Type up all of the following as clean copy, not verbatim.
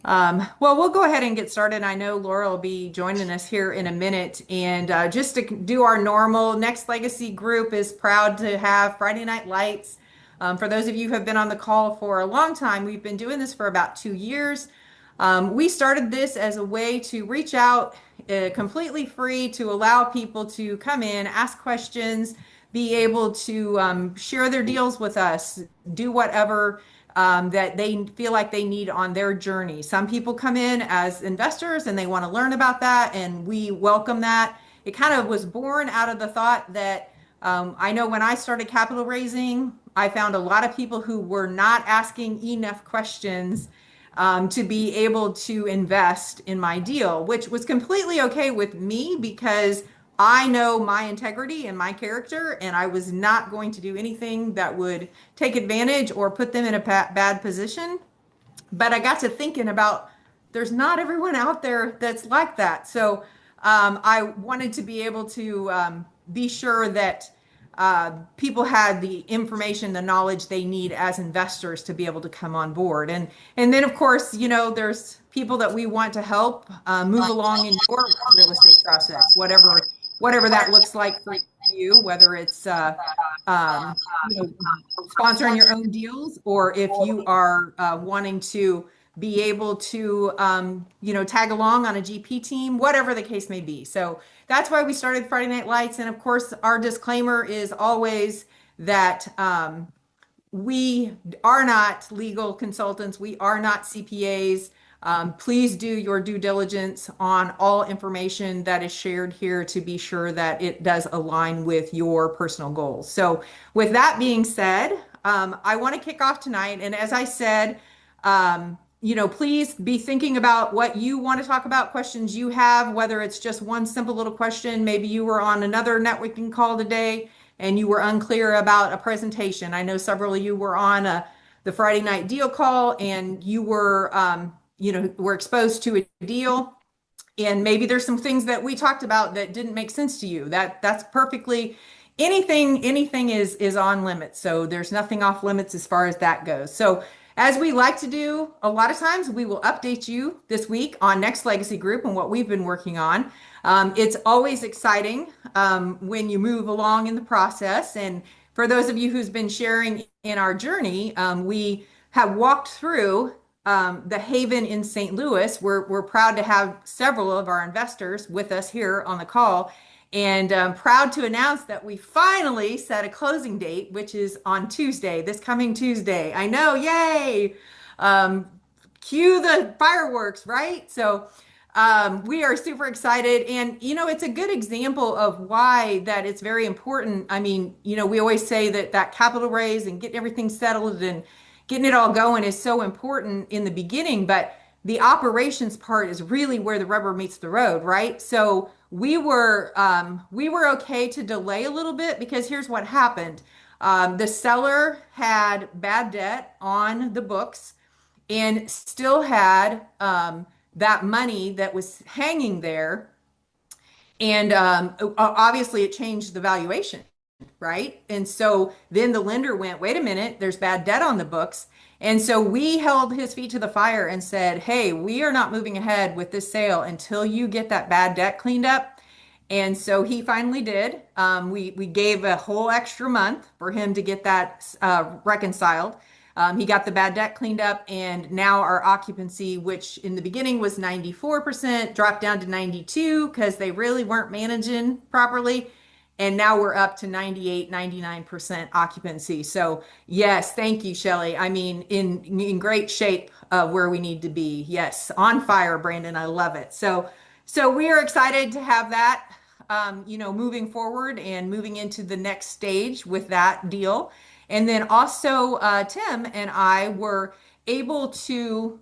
Well, we'll go ahead and get started. I know Laura will be joining us here in a minute. And just to do our normal, Next Legacy group is proud to have Friday Night Lights. For those of you who have been on the call for a long time, we've been doing this for about 2 years. We started this as a way to reach out completely free to allow people to come in, ask questions, be able to share their deals with us, do whatever that they feel like they need on their journey. Some people come in as investors and they want to learn about that, and we welcome that. It kind of was born out of the thought that I know when I started capital raising, I found a lot of people who were not asking enough questions to be able to invest in my deal, which was completely okay with me because I know my integrity and my character, and I was not going to do anything that would take advantage or put them in a bad position. But I got to thinking about there's not everyone out there that's like that. So I wanted to be able to be sure that people had the information, the knowledge they need as investors to be able to come on board. And then of course, there's people that we want to help move along in your real estate process, whatever that looks like for you, whether it's um, you know, sponsoring your own deals, or if you are wanting to be able to, tag along on a GP team, whatever the case may be. So that's why we started Friday Night Lights. And of course, our disclaimer is always that we are not legal consultants. We are not CPAs. Please do your due diligence on all information that is shared here to be sure that it does align with your personal goals. So, with that being said, I want to kick off tonight. And as I said, please be thinking about what you want to talk about, questions you have, whether it's just one simple little question. Maybe you were on another networking call today and you were unclear about a presentation. I know several of you were on the Friday night deal call and you were exposed to a deal. And maybe there's some things that we talked about that didn't make sense to you. That's perfectly anything is on limits. So there's nothing off limits as far as that goes. So as we like to do, a lot of times we will update you this week on Next Legacy Group and what we've been working on. It's always exciting when you move along in the process. And for those of you who's been sharing in our journey, we have walked through the Haven in St. Louis. We're proud to have several of our investors with us here on the call, and proud to announce that we finally set a closing date, which is on Tuesday, this coming Tuesday. I know, yay! Um, Cue the fireworks, right? So we are super excited. And, it's a good example of why that it's very important. I mean, we always say that capital raise and getting everything settled and getting it all going is so important in the beginning, but the operations part is really where the rubber meets the road, right? So we were okay to delay a little bit because here's what happened. The seller had bad debt on the books and still had that money that was hanging there. And obviously, it changed the valuation, right? And so then the lender went, wait a minute, there's bad debt on the books. And so we held his feet to the fire and said, hey, we are not moving ahead with this sale until you get that bad debt cleaned up. And so he finally did. We gave a whole extra month for him to get that reconciled. He got the bad debt cleaned up, and now our occupancy, which in the beginning was 94%, dropped down to 92 because they really weren't managing properly. And now we're up to 98, 99% occupancy. So yes, thank you, Shelley. I mean, in great shape of where we need to be. Yes, on fire, Brandon. I love it. So we are excited to have that, moving forward and moving into the next stage with that deal. And then also, Tim and I were able to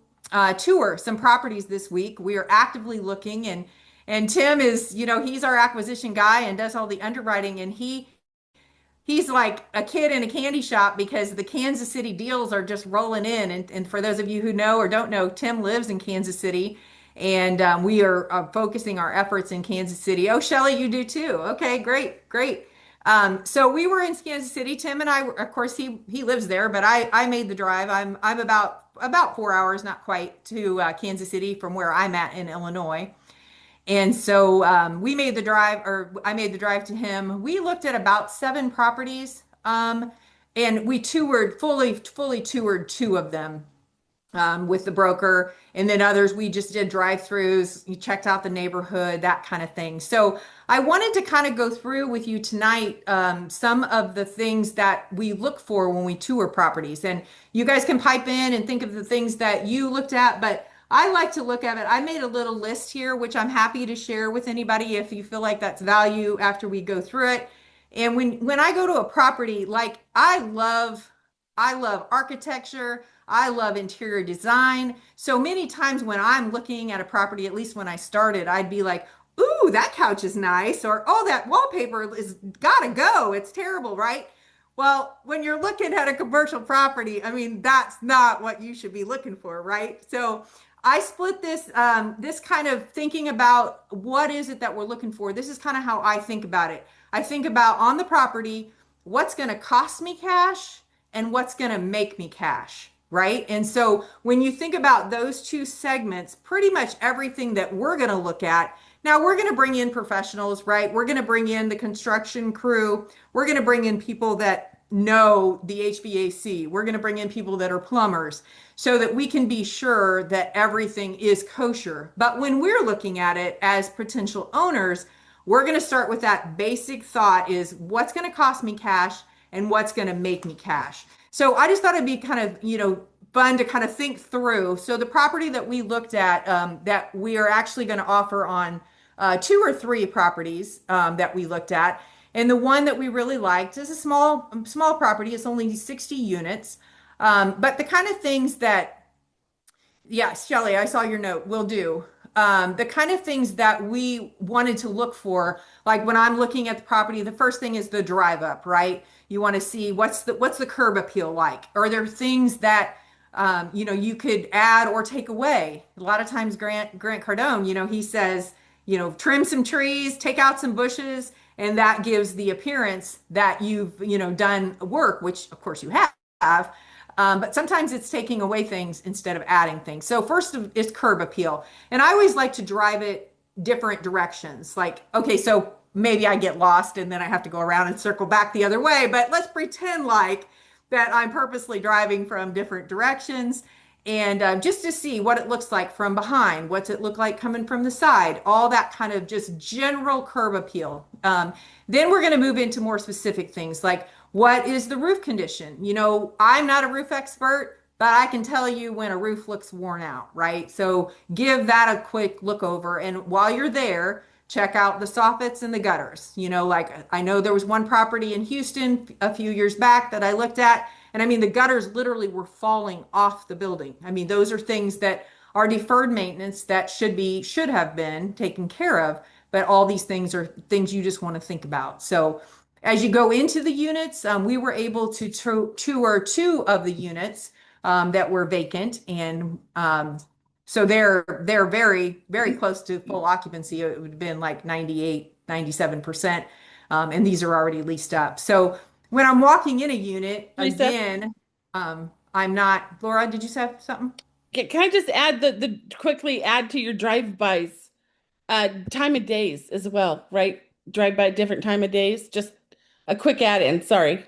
tour some properties this week. We are actively looking, and Tim is, he's our acquisition guy and does all the underwriting, and he's like a kid in a candy shop because the Kansas City deals are just rolling in. And for those of you who know or don't know, Tim lives in Kansas City, and we are focusing our efforts in Kansas City. Oh, Shelley, you do too. Okay, great, great. So we were in Kansas City. Tim and I, of course, he lives there, but I made the drive. I'm about about 4 hours, not quite, to Kansas City from where I'm at in Illinois. And so we made the drive, or I made the drive to him. We looked at about 7 properties, and we toured fully toured 2 of them with the broker, and then others we just did drive-throughs. You checked out the neighborhood, that kind of thing. So I wanted to kind of go through with you tonight some of the things that we look for when we tour properties, and you guys can pipe in and think of the things that you looked at, but I like to look at it. I made a little list here, which I'm happy to share with anybody if you feel like that's value after we go through it. And when I go to a property, like I love architecture. I love interior design. So many times when I'm looking at a property, at least when I started, I'd be like, ooh, that couch is nice, or oh, that wallpaper is gotta go. It's terrible, right? Well, when you're looking at a commercial property, I mean, that's not what you should be looking for, right? So I split this kind of thinking about what is it that we're looking for. This is kind of how I think about it. I think about on the property, what's going to cost me cash and what's going to make me cash, right? And so when you think about those 2 segments, pretty much everything that we're going to look at, now we're going to bring in professionals, right? We're going to bring in the construction crew. We're going to bring in people that know the HVAC. We're going to bring in people that are plumbers so that we can be sure that everything is kosher. But when we're looking at it as potential owners, we're going to start with that basic thought is what's going to cost me cash and what's going to make me cash. So I just thought it'd be kind of, fun to kind of think through. So the property that we looked at, that we are actually going to offer on 2 or 3 properties that we looked at. And the one that we really liked is a small property. It's only 60 units. But the kind of things that, yeah, Shelley, I saw your note, will do. The kind of things that we wanted to look for, like when I'm looking at the property, the first thing is the drive up, right? You want to see what's the curb appeal like? Are there things that you could add or take away? A lot of times Grant Cardone, he says, trim some trees, take out some bushes, and that gives the appearance that you've, done work, which of course you have. But sometimes it's taking away things instead of adding things. So first is curb appeal. And I always like to drive it different directions. Like, okay, so maybe I get lost and then I have to go around and circle back the other way, but let's pretend like that I'm purposely driving from different directions, and just to see what it looks like from behind. What's it look like coming from the side? All that kind of just general curb appeal. Then we're going to move into more specific things like what is the roof condition? I'm not a roof expert, but I can tell you when a roof looks worn out, right? So give that a quick look over. And while you're there, check out the soffits and the gutters. Like I know there was one property in Houston a few years back that I looked at, and I mean, the gutters literally were falling off the building. I mean, those are things that are deferred maintenance that should have been taken care of. But all these things are things you just want to think about. So as you go into the units, we were able to tour 2 of the units that were vacant, and so they're very, very close to full occupancy. It would have been like 98, 97%, and these are already leased up. So when I'm walking in a unit, Lisa, again, I'm not, Laura, did you have something? can I just add the quickly add to your drive-bys, time of days as well, right? Drive by different time of days. Just a quick add in. Sorry.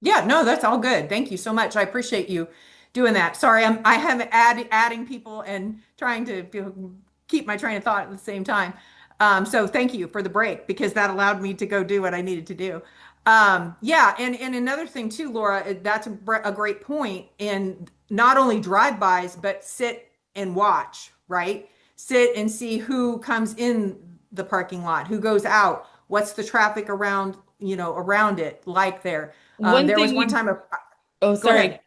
Yeah, no, that's all good. Thank you so much. I appreciate you doing that. Sorry, I have adding people and trying to keep my train of thought at the same time. So thank you for the break because that allowed me to go do what I needed to do. Yeah, and another thing too, Laura, that's a great point. And not only drive-bys, but sit and watch, right? Sit and see who comes in the parking lot, who goes out, what's the traffic around, around it like there. One There was thing one we, time oh, go ahead. sorry.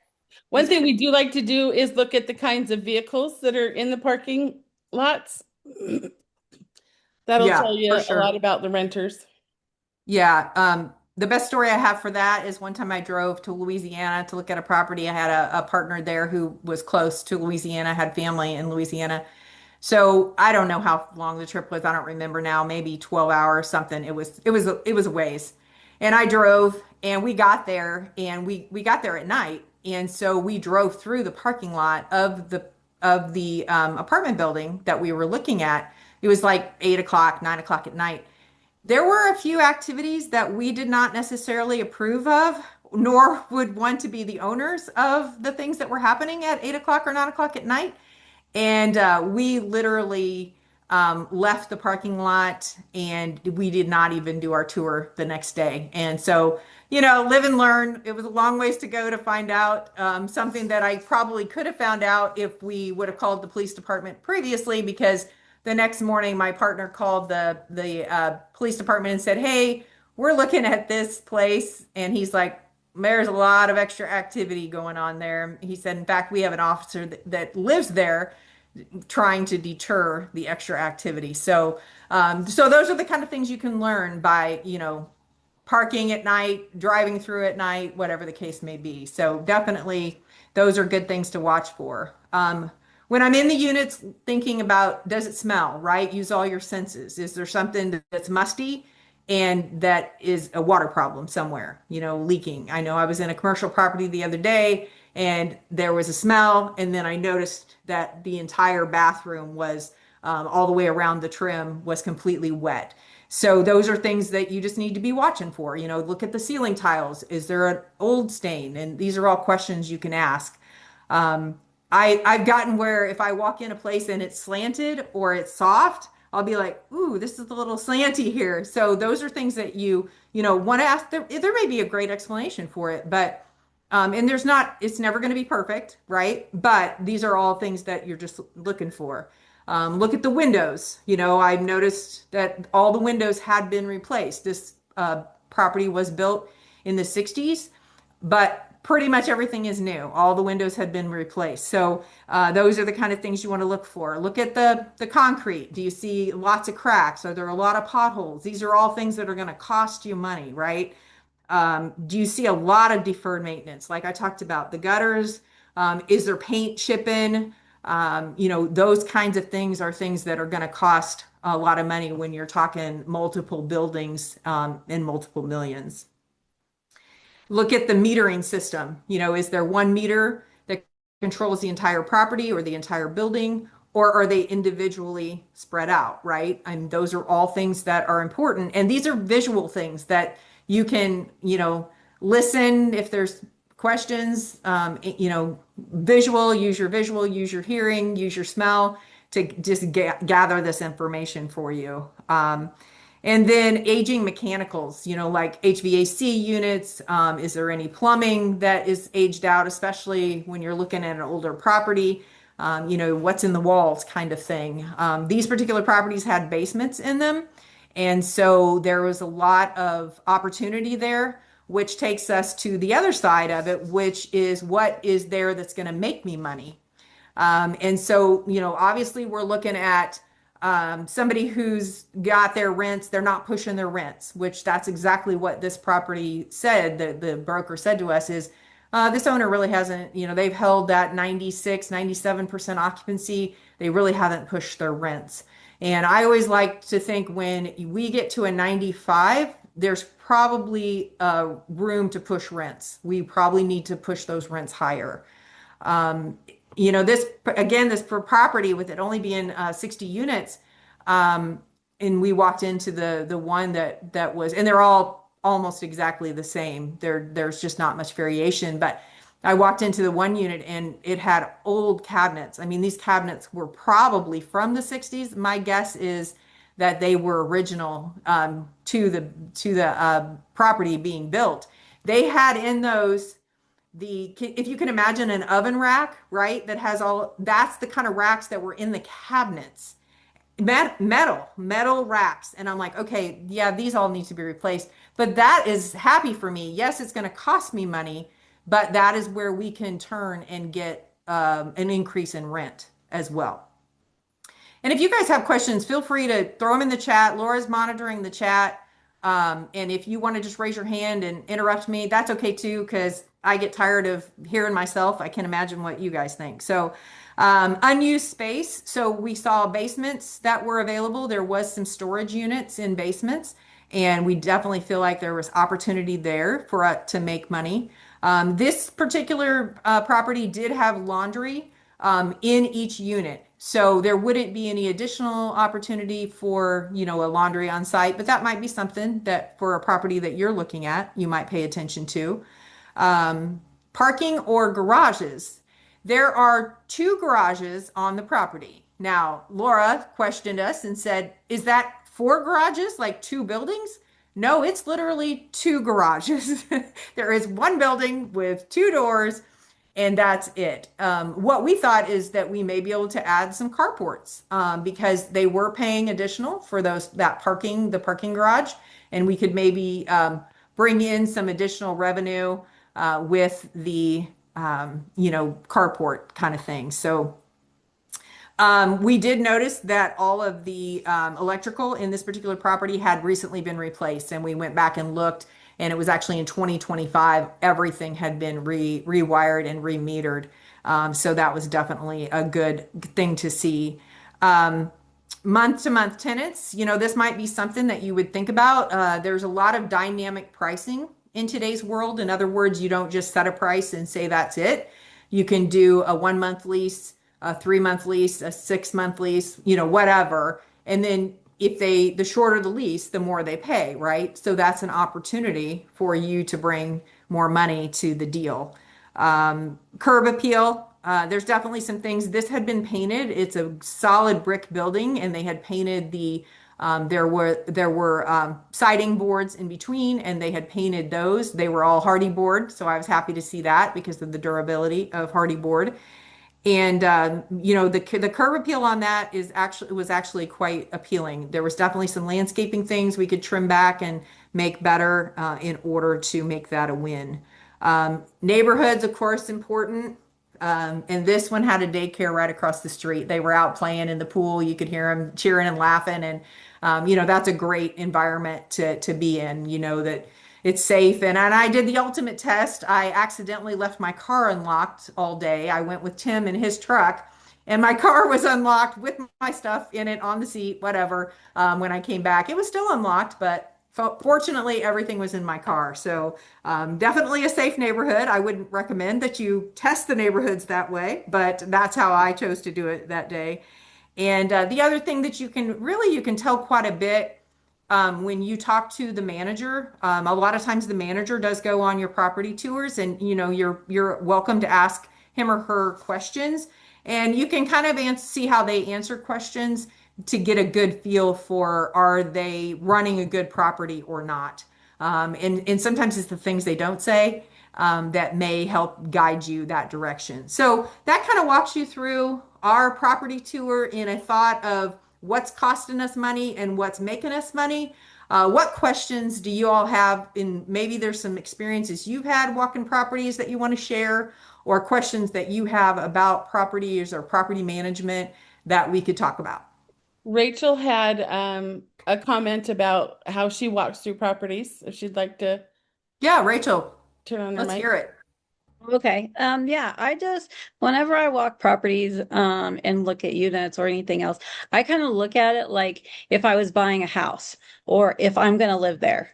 One thing we do like to do is look at the kinds of vehicles that are in the parking lots. That'll Yeah, tell you for a lot sure. about the renters. Yeah. The best story I have for that is one time I drove to Louisiana to look at a property. I had a partner there who was close to Louisiana, had family in Louisiana. So I don't know how long the trip was. I don't remember now, maybe 12 hours, something. It was a ways. And I drove and we got there at night. And so we drove through the parking lot of the apartment building that we were looking at. It was like 8 o'clock, 9 o'clock at night. There were a few activities that we did not necessarily approve of, nor would want to be the owners of the things that were happening at 8 o'clock or 9 o'clock at night. And we literally left the parking lot and we did not even do our tour the next day. And so, live and learn. It was a long ways to go to find out something that I probably could have found out if we would have called the police department previously, because the next morning my partner called the police department and said, "Hey, we're looking at this place." And he's like, "There's a lot of extra activity going on there." He said, "In fact, we have an officer that lives there trying to deter the extra activity." So those are the kind of things you can learn by, parking at night, driving through at night, whatever the case may be. So definitely those are good things to watch for. When I'm in the units thinking about, does it smell, right? Use all your senses. Is there something that's musty and that is a water problem somewhere, leaking? I know I was in a commercial property the other day and there was a smell, and then I noticed that the entire bathroom was all the way around the trim was completely wet. So those are things that you just need to be watching for. Look at the ceiling tiles. Is there an old stain? And these are all questions you can ask. I've gotten where if I walk in a place and it's slanted or it's soft, I'll be like, "Ooh, this is a little slanty here." So those are things that you want to ask. There may be a great explanation for it, but and it's never going to be perfect, right? But these are all things that you're just looking for. Look at the windows. I've noticed that all the windows had been replaced. This property was built in the 60s, but pretty much everything is new. All the windows had been replaced. So those are the kind of things you want to look for. Look at the concrete. Do you see lots of cracks? Are there a lot of potholes? These are all things that are going to cost you money, right? Do you see a lot of deferred maintenance? Like I talked about the gutters. Is there paint chipping? Those kinds of things are things that are going to cost a lot of money when you're talking multiple buildings and multiple millions. Look at the metering system. Is there one meter that controls the entire property or the entire building, or are they individually spread out, right? And those are all things that are important. And these are visual things that you can, listen if there's questions, visual, use your hearing, use your smell to just gather this information for you. And then aging mechanicals, like HVAC units. Is there any plumbing that is aged out, especially when you're looking at an older property? What's in the walls kind of thing. These particular properties had basements in them. And so there was a lot of opportunity there, which takes us to the other side of it, which is what is there that's going to make me money. And so, obviously we're looking at somebody who's got their rents, they're not pushing their rents, which that's exactly what this property said. The broker said to us is, this owner really hasn't, they've held that 96, 97% occupancy. They really haven't pushed their rents. And I always like to think when we get to a 95, there's probably room to push rents. We probably need to push those rents higher. This property with it only being 60 units, and we walked into the one that was, and they're all almost exactly the same. There's just not much variation, but I walked into the one unit and it had old cabinets. I mean, these cabinets were probably from the 60s. My guess is that they were original to the property being built. They had in those if you can imagine an oven rack, right? That's the kind of racks that were in the cabinets. Metal racks. And I'm like, okay, yeah, these all need to be replaced. But that is happy for me. Yes, it's going to cost me money, but that is where we can turn and get an increase in rent as well. And if you guys have questions, feel free to throw them in the chat. Laura's monitoring the chat. And if you want to just raise your hand and interrupt me, that's okay too, because I get tired of hearing myself. I can imagine what you guys think. So, unused space. So we saw basements that were available. There was some storage units in basements, and we definitely feel like there was opportunity there for us to make money. This particular property did have laundry in each unit. So there wouldn't be any additional opportunity for, a laundry on site, but that might be something that for a property that you're looking at, you might pay attention to. Parking or garages. There are two garages on the property. Now, Laura questioned us and said, is that four garages, like two buildings? No, it's literally two garages. There is one building with two doors, and that's it. What we thought is that we may be able to add some carports because they were paying additional for the parking garage, and we could maybe bring in some additional revenue with the carport kind of thing. So we did notice that all of the electrical in this particular property had recently been replaced, and we went back and looked, and it was actually in 2025, everything had been rewired and remetered. So that was definitely a good thing to see. Month to month tenants, this might be something that you would think about. There's a lot of dynamic pricing in today's world. In other words, you don't just set a price and say that's it. You can do a 1 month lease, a 3 month lease, a 6 month lease, whatever. And then the shorter the lease, the more they pay, right? So that's an opportunity for you to bring more money to the deal. Curb appeal. There's definitely some things. This had been painted. It's a solid brick building, and they had painted there were siding boards in between, and they had painted those. They were all hardy board, so I was happy to see that because of the durability of hardy board. And the curb appeal on that was actually quite appealing. There was definitely some landscaping things we could trim back and make better in order to make that a win. Neighborhoods, of course, important. And this one had a daycare right across the street. They were out playing in the pool. You could hear them cheering and laughing. And, that's a great environment to be in, that it's safe. And I did the ultimate test. I accidentally left my car unlocked all day. I went with Tim in his truck, and my car was unlocked with my stuff in it on the seat, whatever. When I came back, it was still unlocked, but fortunately, everything was in my car. So definitely a safe neighborhood. I wouldn't recommend that you test the neighborhoods that way, but that's how I chose to do it that day. And the other thing that you can tell quite a bit when you talk to the manager. A lot of times the manager does go on your property tours, and you're welcome to ask him or her questions, and you can kind of see how they answer questions to get a good feel for, are they running a good property or not. And sometimes it's the things they don't say that may help guide you that direction. So that kind of walks you through our property tour in a thought of what's costing us money and what's making us money. What questions do you all have? In maybe there's some experiences you've had walking properties that you want to share, or questions that you have about properties or property management that we could talk about. Rachel had a comment about how she walks through properties. If she'd like to Yeah, Rachel, turn on her let's mic. hear it. Okay. Yeah, whenever I walk properties, and look at units or anything else, I kind of look at it like if I was buying a house or if I'm going to live there.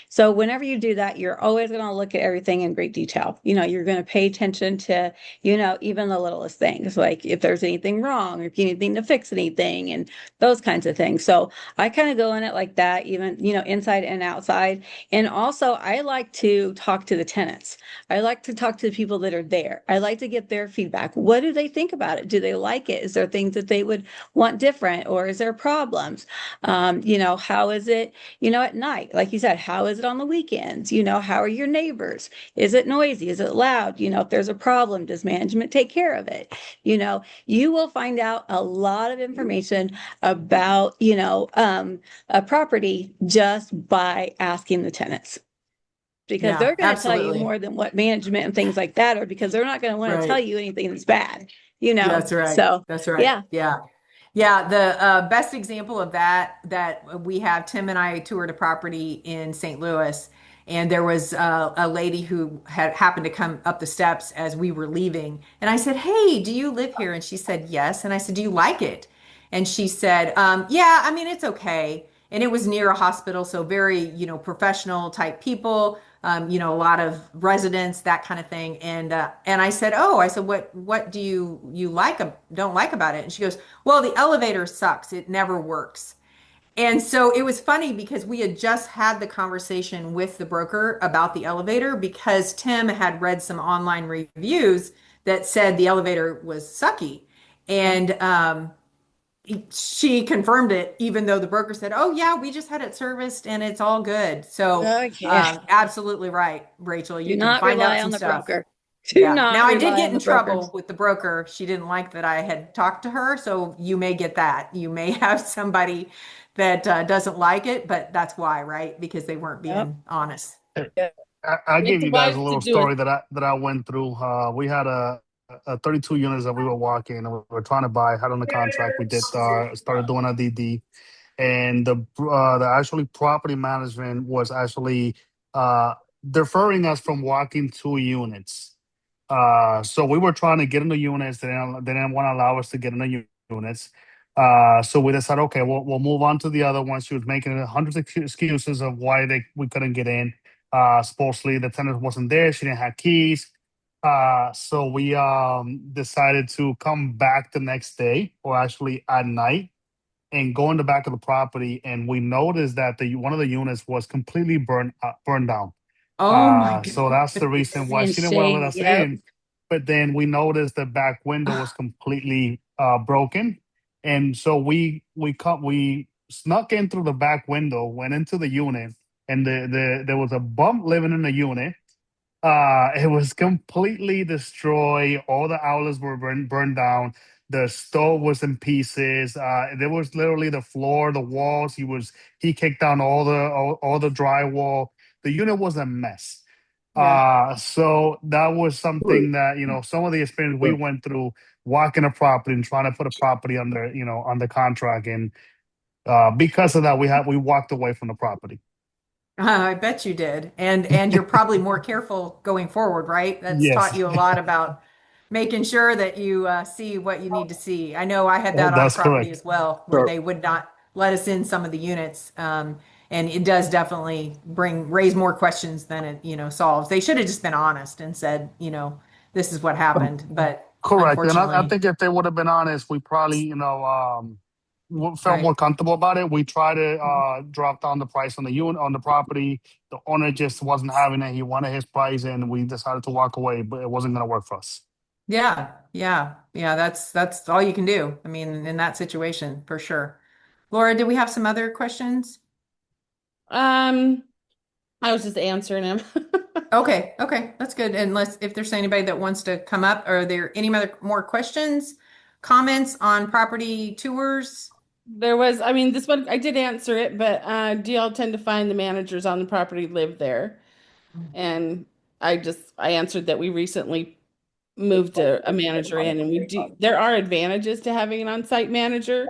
So whenever you do that, you're always going to look at everything in great detail. You're going to pay attention to, even the littlest things, like if there's anything wrong or if you need anything to fix anything and those kinds of things. So I kind of go in it like that, even, inside and outside. And also I like to talk to the tenants. I like to talk to the people that are there. I like to get their feedback. What do they think about it? Do they like it? Is there things that they would want different, or is there problems? How is it, at night? Like you said, how is it on the weekends? How are your neighbors? Is it noisy? Is it loud? If there's a problem, does management take care of it? You will find out a lot of information about, a property just by asking the tenants, because Yeah, they're going to tell you absolutely. more than what management and things like that are, because they're not going to want to tell Right. you anything that's bad. That's right. So That's right. yeah. Yeah. Yeah. The best example of that we have, Tim and I toured a property in St. Louis, and there was a lady who had happened to come up the steps as we were leaving. And I said, "Hey, do you live here?" And she said, "Yes." And I said, "Do you like it?" And she said, "Yeah, I mean, it's okay." And it was near a hospital, so very, professional type people. a lot of residents, that kind of thing. And I said, oh, I said, what do you don't like about it? And she goes, well, the elevator sucks. It never works. And so it was funny because we had just had the conversation with the broker about the elevator because Tim had read some online reviews that said the elevator was sucky. And she confirmed it, even though the broker said, "Oh yeah, we just had it serviced and it's all good." So, Okay. absolutely right, Rachel. Do You can not find out rely some on the stuff. broker. Do Yeah. not Now I did rely get on in the broker. trouble with the broker. She didn't like that I had talked to her, so you may get that. You may have somebody that doesn't like it, but that's why, right? Because they weren't Yep. being honest. Yeah. I'll give It's you guys wise a to little do it. story that I went through. We had a 32 units that we were walking and we were trying to buy, had on the contract. We did started doing a DD, and the actually property management was actually uh, deferring us from walking 2 units. So we were trying to get in the units. They didn't want to allow us to get in the units. So we decided, okay, we'll move on to the other one. She was making hundreds of excuses of why we couldn't get in. Supposedly the tenant wasn't there. She didn't have keys. So we decided to come back the next day, or actually at night, and go in the back of the property. And we noticed that the one of the units was completely burned down. Oh my So that's the reason goodness. why she didn't want to let Insane. us Yep. in. But then we noticed the back window was completely broken, and so we snuck in through the back window, went into the unit, and there was a bump living in the unit. It was completely destroyed. All the outlets were burned down. The stove was in pieces. There was literally the floor, the walls. He kicked down all the drywall. The unit was a mess. Yeah. So that was something that, some of the experience we went through walking a property and trying to put a property under contract, and because of that, we walked away from the property. I bet you did. And you're probably more careful going forward, right? That's taught Yes, you a lot about making sure that you see what you need to see. I know I had that on a that's property correct. as well, where they would not let us in some of the units. And it does definitely raise more questions than it, solves. They should have just been honest and said, this is what happened. But Correct. And I unfortunately, think if they would have been honest, we probably, felt right. more comfortable about it. We tried to drop down the price on the unit, on the property. The owner just wasn't having it. He wanted his price, and we decided to walk away, but it wasn't going to work for us. Yeah, yeah, yeah. That's all you can do. I mean, in that situation, for sure. Laura, do we have some other questions? Um, I was just answering him. Okay, okay, that's good. Unless if there's anybody that wants to come up, are there any other more questions, comments on property tours? There was, I mean, this one I did answer it, but do y'all tend to find the managers on the property live there? And I answered that we recently moved a manager in, and we do, there are advantages to having an on-site manager,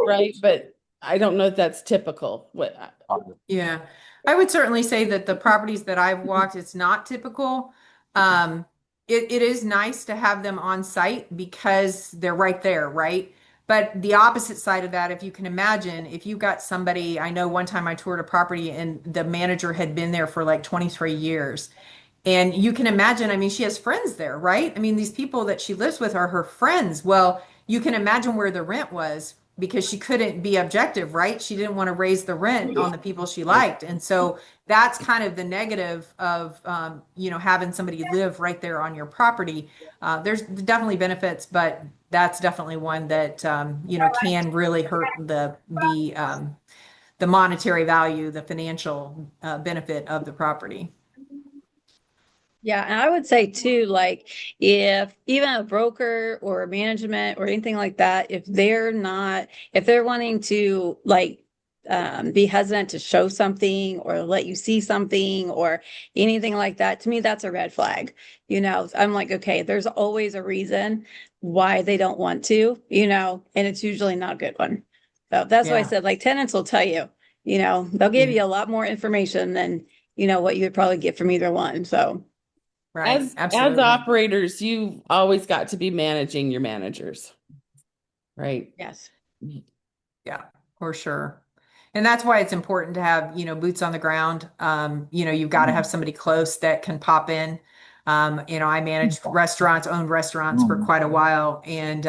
right? But I don't know if that's typical. Yeah, I would certainly say that the properties that I've walked, it's not typical. Um, it is nice to have them on site because they're right there, right? But the opposite side of that, if you can imagine, if you got somebody, I know one time I toured a property and the manager had been there for like 23 years. And you can imagine, I mean, she has friends there, right? I mean, these people that she lives with are her friends. Well, you can imagine where the rent was because she couldn't be objective, right? She didn't want to raise the rent on the people she liked. And so that's kind of the negative of, having somebody live right there on your property. There's definitely benefits, but that's definitely one that, can really hurt the monetary value, the financial benefit of the property. Yeah, and I would say too, like if even a broker or a management or anything like that, if they're wanting to like be hesitant to show something or let you see something or anything like that, to me, that's a red flag. I'm like, okay, there's always a reason why they don't want to, and it's usually not a good one. So that's why I Yeah. said, like, tenants will tell you, they'll give Yeah. you a lot more information than, what you would probably get from either one. So. Right. As Absolutely. operators, you've always got to be managing your managers, right? Yes. Yeah, for sure. And that's why it's important to have, boots on the ground. You've got to have somebody close that can pop in. I managed restaurants, owned restaurants for quite a while, and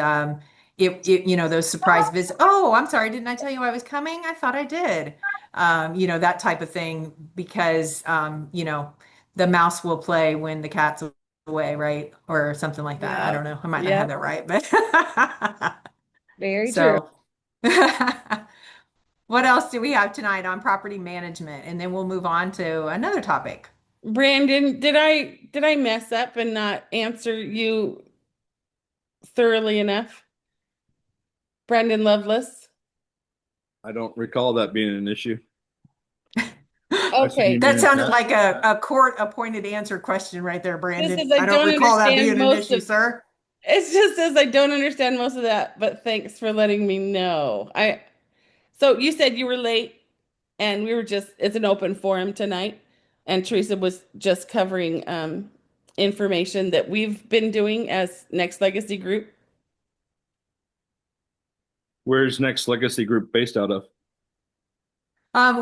those surprise visits. Oh, I'm sorry, didn't I tell you I was coming? I thought I did. That type of thing, because the mouse will play when the cat's away, right? Or something like that. I Yeah. don't know. I might not have Yep. that right, but Very true. so. What else do we have tonight on property management? And then we'll move on to another topic. Brandon, did I mess up and not answer you thoroughly enough? Brandon Lovelace. I don't recall that being an issue. I assume you Okay. That mean in sounded chat. like a court-appointed answer question right there, Just Brandon. as I I don't don't recall that understand being an most issue, of sir. it's just as I don't understand most of that, but thanks for letting me know. So you said you were late and we were just it's an open forum tonight and Teresa was just covering information that we've been doing as Next Legacy Group. Where's Next Legacy Group based out of?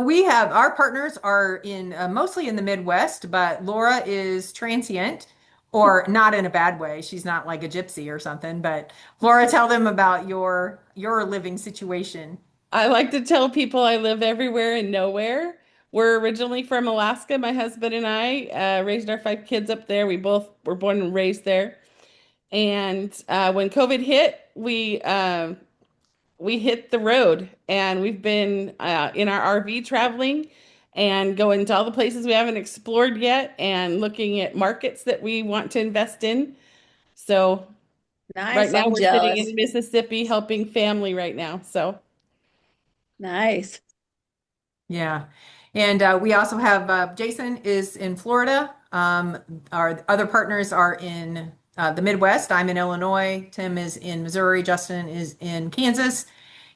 We have our partners are in mostly in the Midwest, but Laura is transient, or not in a bad way. She's not like a gypsy or something. But Laura, tell them about your living situation. I like to tell people I live everywhere and nowhere. We're originally from Alaska. My husband and I raised our 5 kids up there. We both were born and raised there. And when COVID hit, we hit the road, and we've been in our RV traveling and going to all the places we haven't explored yet, and looking at markets that we want to invest in. So right Nice. now I'm we're sitting jealous. in Mississippi helping family right now. So. Nice. Yeah. And we also have Jason is in Florida. Our other partners are in the Midwest. I'm in Illinois. Tim is in Missouri. Justin is in Kansas.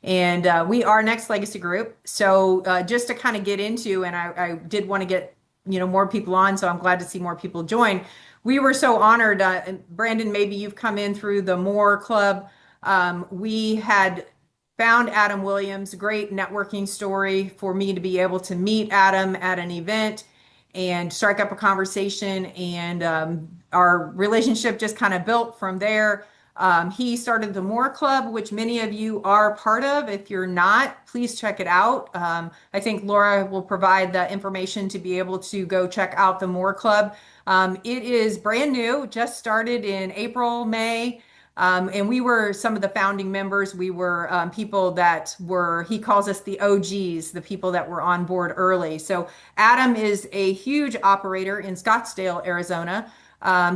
And we are Next Legacy Group. So just to kind of get into, and I did want to get more people on, so I'm glad to see more people join. We were so honored. And Brandon, maybe you've come in through the Moore Club. We had found Adam Williams, great networking story for me to be able to meet Adam at an event and strike up a conversation. And our relationship just kind of built from there. He started the Moore Club, which many of you are part of. If you're not, please check it out. I think Laura will provide the information to be able to go check out the Moore Club. It is brand new, just started in April, May. And we were some of the founding members. We were people that were, he calls us the OGs, the people that were on board early. So Adam is a huge operator in Scottsdale, Arizona.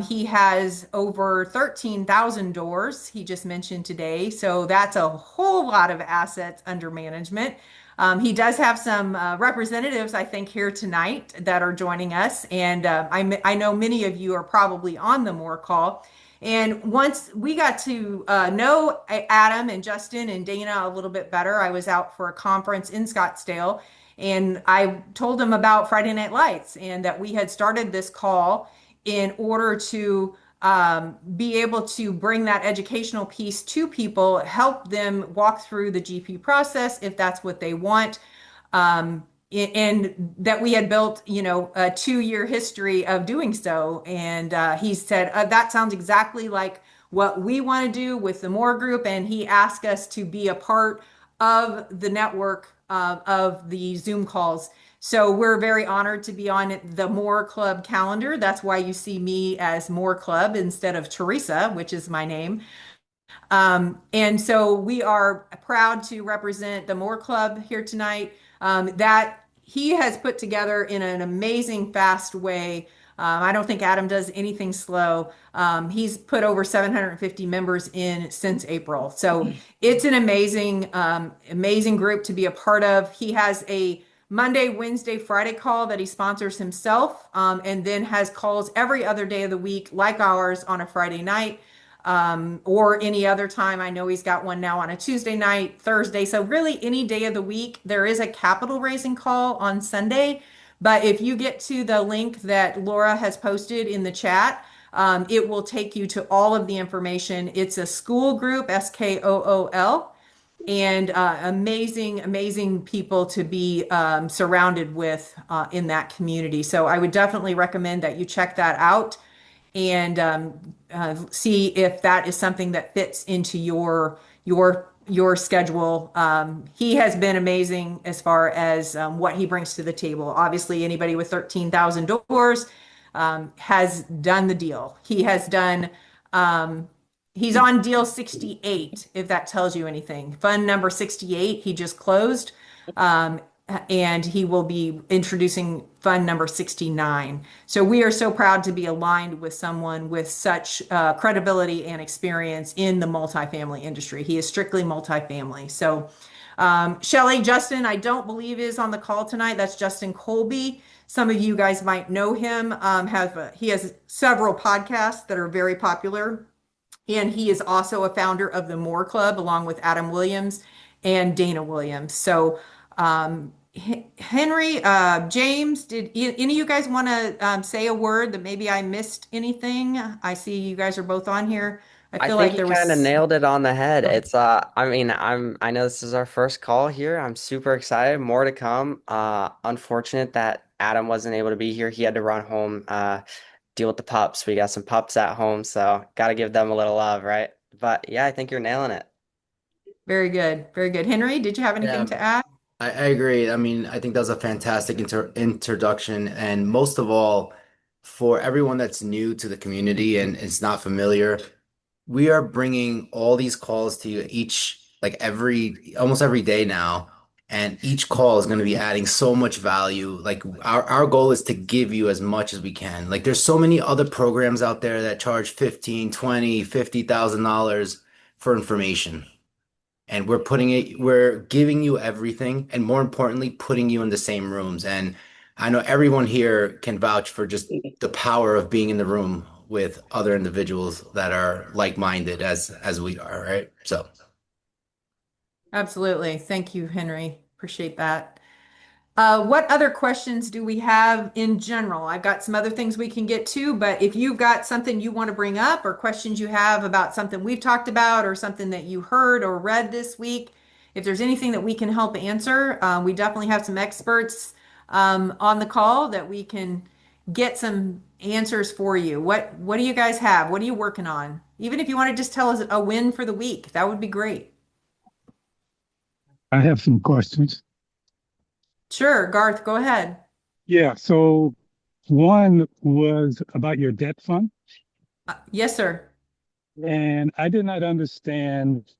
He has over 13,000 doors, he just mentioned today. So that's a whole lot of assets under management. He does have some representatives, I think, here tonight that are joining us. And I know many of you are probably on the Moore call. And once we got to know Adam and Justin and Dana a little bit better, I was out for a conference in Scottsdale and I told them about Friday Night Lights and that we had started this call in order to be able to bring that educational piece to people, help them walk through the GP process if that's what they want. And that we had built, a 2-year history of doing so. And he said, that sounds exactly like what we want to do with the Moore Group. And he asked us to be a part of the network of the Zoom calls. So we're very honored to be on the Moore Club calendar. That's why you see me as Moore Club instead of Teresa, which is my name. And so we are proud to represent the Moore Club here tonight. That he has put together in an amazing, fast way. I don't think Adam does anything slow. He's put over 750 members in since April. So it's an amazing group to be a part of. He has a Monday, Wednesday, Friday call that he sponsors himself, and then has calls every other day of the week, like ours, on a Friday night or any other time. I know he's got one now on a Tuesday night, Thursday. So really any day of the week, there is a capital raising call on Sunday. But if you get to the link that Laura has posted in the chat, it will take you to all of the information. It's a school group, SKOOL. and amazing, amazing people to be surrounded with in that community. So I would definitely recommend that you check that out and see if that is something that fits into your schedule. He has been amazing as far as what he brings to the table. Obviously, anybody with 13,000 doors has done the deal. He has done. He's on deal 68, if that tells you anything. Fund number 68, he just closed. Um, and he will be introducing fund number 69. So we are so proud to be aligned with someone with such credibility and experience in the multifamily industry. He is strictly multifamily. So Shelley, Justin, I don't believe is on the call tonight. That's Justin Colby. Some of you guys might know him. He has several podcasts that are very popular. And he is also a founder of the Moore Club, along with Adam Williams and Dana Williams. So, Henry, James, did any of you guys want to say a word that maybe I missed anything? I see you guys are both on here. I I feel think like you there kind of was. nailed it on the head. Go ahead. It's I mean, I know this is our first call here. I'm super excited. More to come. Unfortunate that Adam wasn't able to be here. He had to run home, deal with the pups. We got some pups at home, so got to give them a little love, right? But yeah, I think you're nailing it. Very good. Very good. Henry, did you have anything Yeah, to add? I agree. I mean, I think that was a fantastic introduction. And most of all, for everyone that's new to the community and is not familiar, we are bringing all these calls to you almost every day now. And each call is going to be adding so much value. Like our goal is to give you as much as we can. Like there's so many other programs out there that charge 15, 20, $50,000 for information. And we're giving you everything, and more importantly, putting you in the same rooms. And I know everyone here can vouch for just the power of being in the room with other individuals that are like-minded as we are, right? So, Absolutely. Thank you, Henry. Appreciate that. What other questions do we have in general? I've got some other things we can get to, but if you've got something you want to bring up or questions you have about something we've talked about or something that you heard or read this week, if there's anything that we can help answer, we definitely have some experts on the call that we can get some answers for you. What do you guys have? What are you working on? Even if you want to just tell us a win for the week, that would be great. I have some questions. Sure, Garth, go ahead. Yeah, so one was about your debt fund, Yes, sir. and I did not understand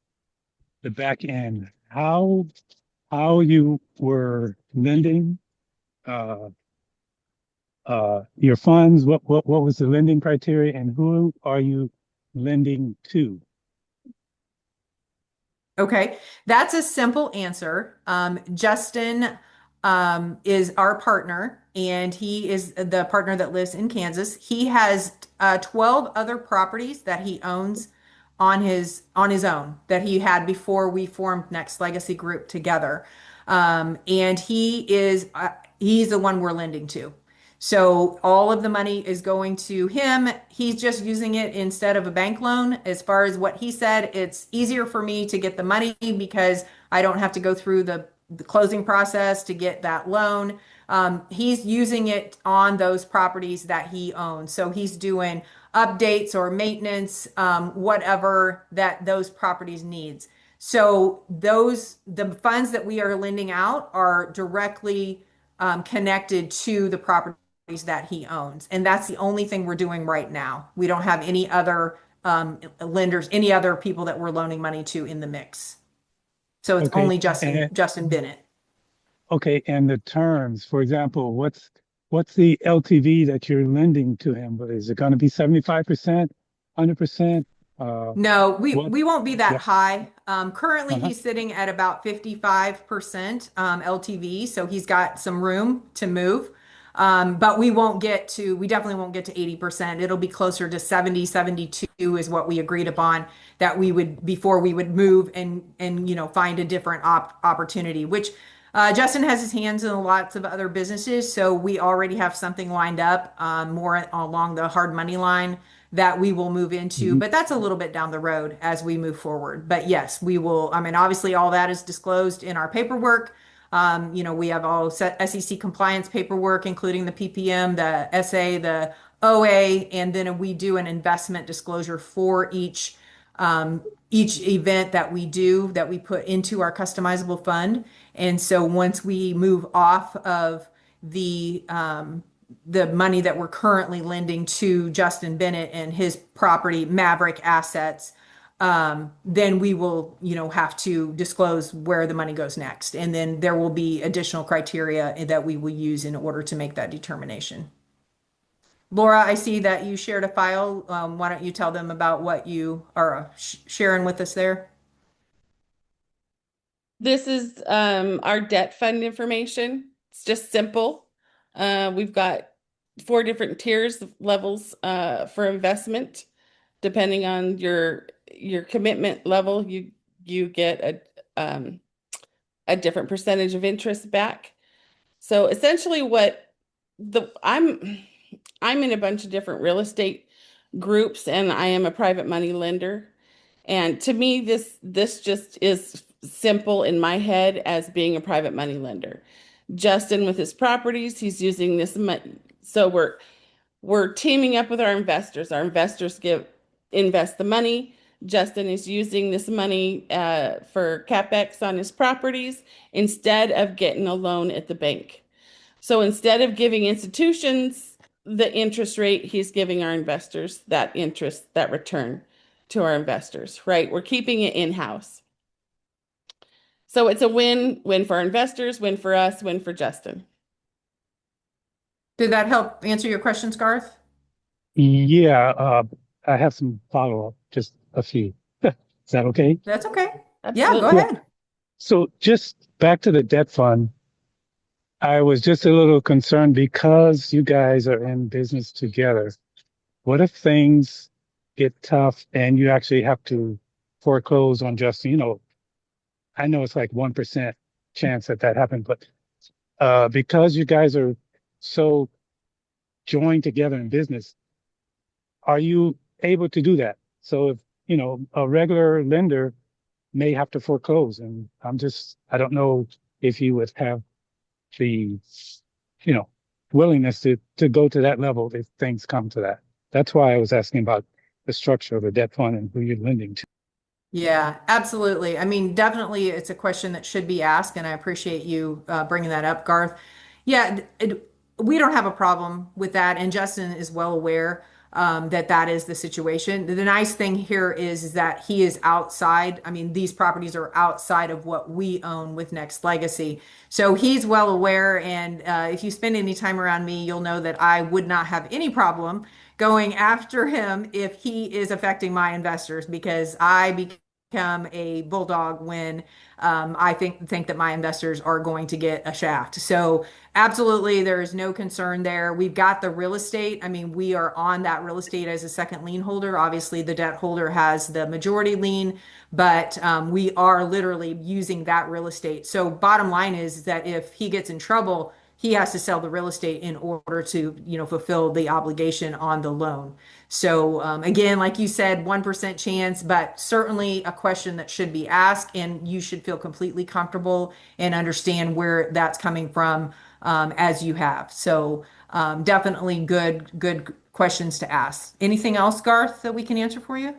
the back end, how you were lending uh your funds, what was the lending criteria, and who are you lending to? Okay, that's a simple answer. Justin is our partner, and he is the partner that lives in Kansas. He has 12 other properties that he owns on his own that he had before we formed Next Legacy Group together. And he's the one we're lending to. So all of the money is going to him. He's just using it instead of a bank loan. As far as what he said, it's easier for me to get the money because I don't have to go through the closing process to get that loan. He's using it on those properties that he owns. So he's doing updates or maintenance, whatever that those properties needs. So the funds that we are lending out are directly connected to the properties that he owns. And that's the only thing we're doing right now. We don't have any other lenders, any other people that we're loaning money to in the mix. So it's Okay, only Justin Bennett. okay, and the terms, for example, what's the LTV that you're lending to him? But is it going to be 75%, 100%? No, What? we won't be that Yeah. high. Currently, Uh-huh. he's sitting at about 55% LTV, so he's got some room to move. But we definitely won't get to 80%. It'll be closer to 70, 72 is what we agreed upon that we would before we would move and find a different opportunity, which Justin has his hands in lots of other businesses, so we already have something lined up more along the hard money line that we will move into, Mhm. but that's a little bit down the road as we move forward. But yes, we will. I mean, obviously, all that is disclosed in our paperwork. We have all SEC compliance paperwork, including the PPM, the SA, the OA, and then we do an investment disclosure for each event that we do that we put into our customizable fund. And so once we move off of the money that we're currently lending to Justin Bennett and his property Maverick assets, then we will, have to disclose where the money goes next. And then there will be additional criteria that we will use in order to make that determination. Laura, I see that you shared a file. Why don't you tell them about what you are sharing with us there? This is our debt fund information. It's just simple. We've got 4 different tiers of levels for investment. Depending on your commitment level, you get a different percentage of interest back. So essentially what the I'm in a bunch of different real estate groups and I am a private money lender. And to me, this just is simple in my head as being a private money lender. Justin with his properties, he's using this money. So we're teaming up with our investors. Our investors invest the money. Justin is using this money for CapEx on his properties instead of getting a loan at the bank. So instead of giving institutions the interest rate, he's giving our investors that interest, that return to our investors, right? We're keeping it in-house. So it's a win-win for our investors, win for us, win for Justin. Did that help answer your questions, Garth? Yeah, I have some follow-up, just a few. Is that okay? That's okay. Yeah, go Absolutely. Yeah. ahead. So just back to the debt fund, I was just a little concerned because you guys are in business together. What if things get tough and you actually have to foreclose on just, I know it's like 1% chance that happened, but because you guys are so joined together in business, are you able to do that? So if, a regular lender may have to foreclose, and I don't know if you would have the, you know, willingness to go to that level if things come to that. That's why I was asking about the structure of the debt fund and who you're lending to. Yeah, absolutely. I mean, definitely it's a question that should be asked, and I appreciate you bringing that up, Garth. Yeah, we don't have a problem with that, and Justin is well aware that that is the situation. The nice thing here is that he is outside. I mean, these properties are outside of what we own with Next Legacy. So he's well aware, and if you spend any time around me, you'll know that I would not have any problem going after him if he is affecting my investors because I become a bulldog when I think that my investors are going to get a shaft. So absolutely, there is no concern there. We've got the real estate. I mean, we are on that real estate as a second lien holder. Obviously, the debt holder has the majority lien, but we are literally using that real estate. So bottom line is that if he gets in trouble, he has to sell the real estate in order to, fulfill the obligation on the loan. So again, like you said, 1% chance, but certainly a question that should be asked, and you should feel completely comfortable and understand where that's coming from as you have. So definitely good questions to ask. Anything else, Garth, that we can answer for you?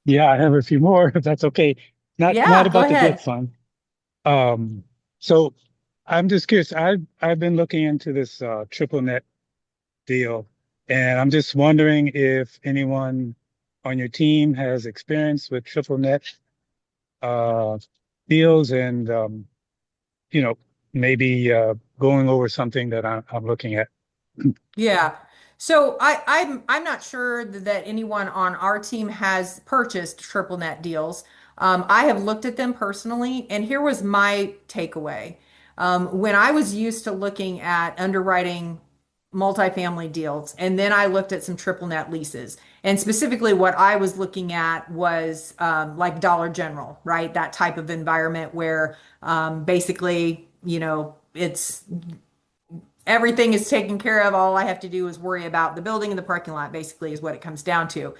Yeah, I have a few more, if that's okay. Not Yeah, go about the debt ahead. fund. So I'm just curious. I've been looking into this triple net deal, and I'm just wondering if anyone on your team has experience with triple net uh, deals, and you know, maybe going over something that I'm looking at. Yeah. So I'm not sure that anyone on our team has purchased triple net deals. I have looked at them personally, and here was my takeaway. When I was used to looking at underwriting multifamily deals, and then I looked at some triple net leases, and specifically what I was looking at was like Dollar General, right? That type of environment where basically, it's everything is taken care of. All I have to do is worry about the building and the parking lot, basically, is what it comes down to.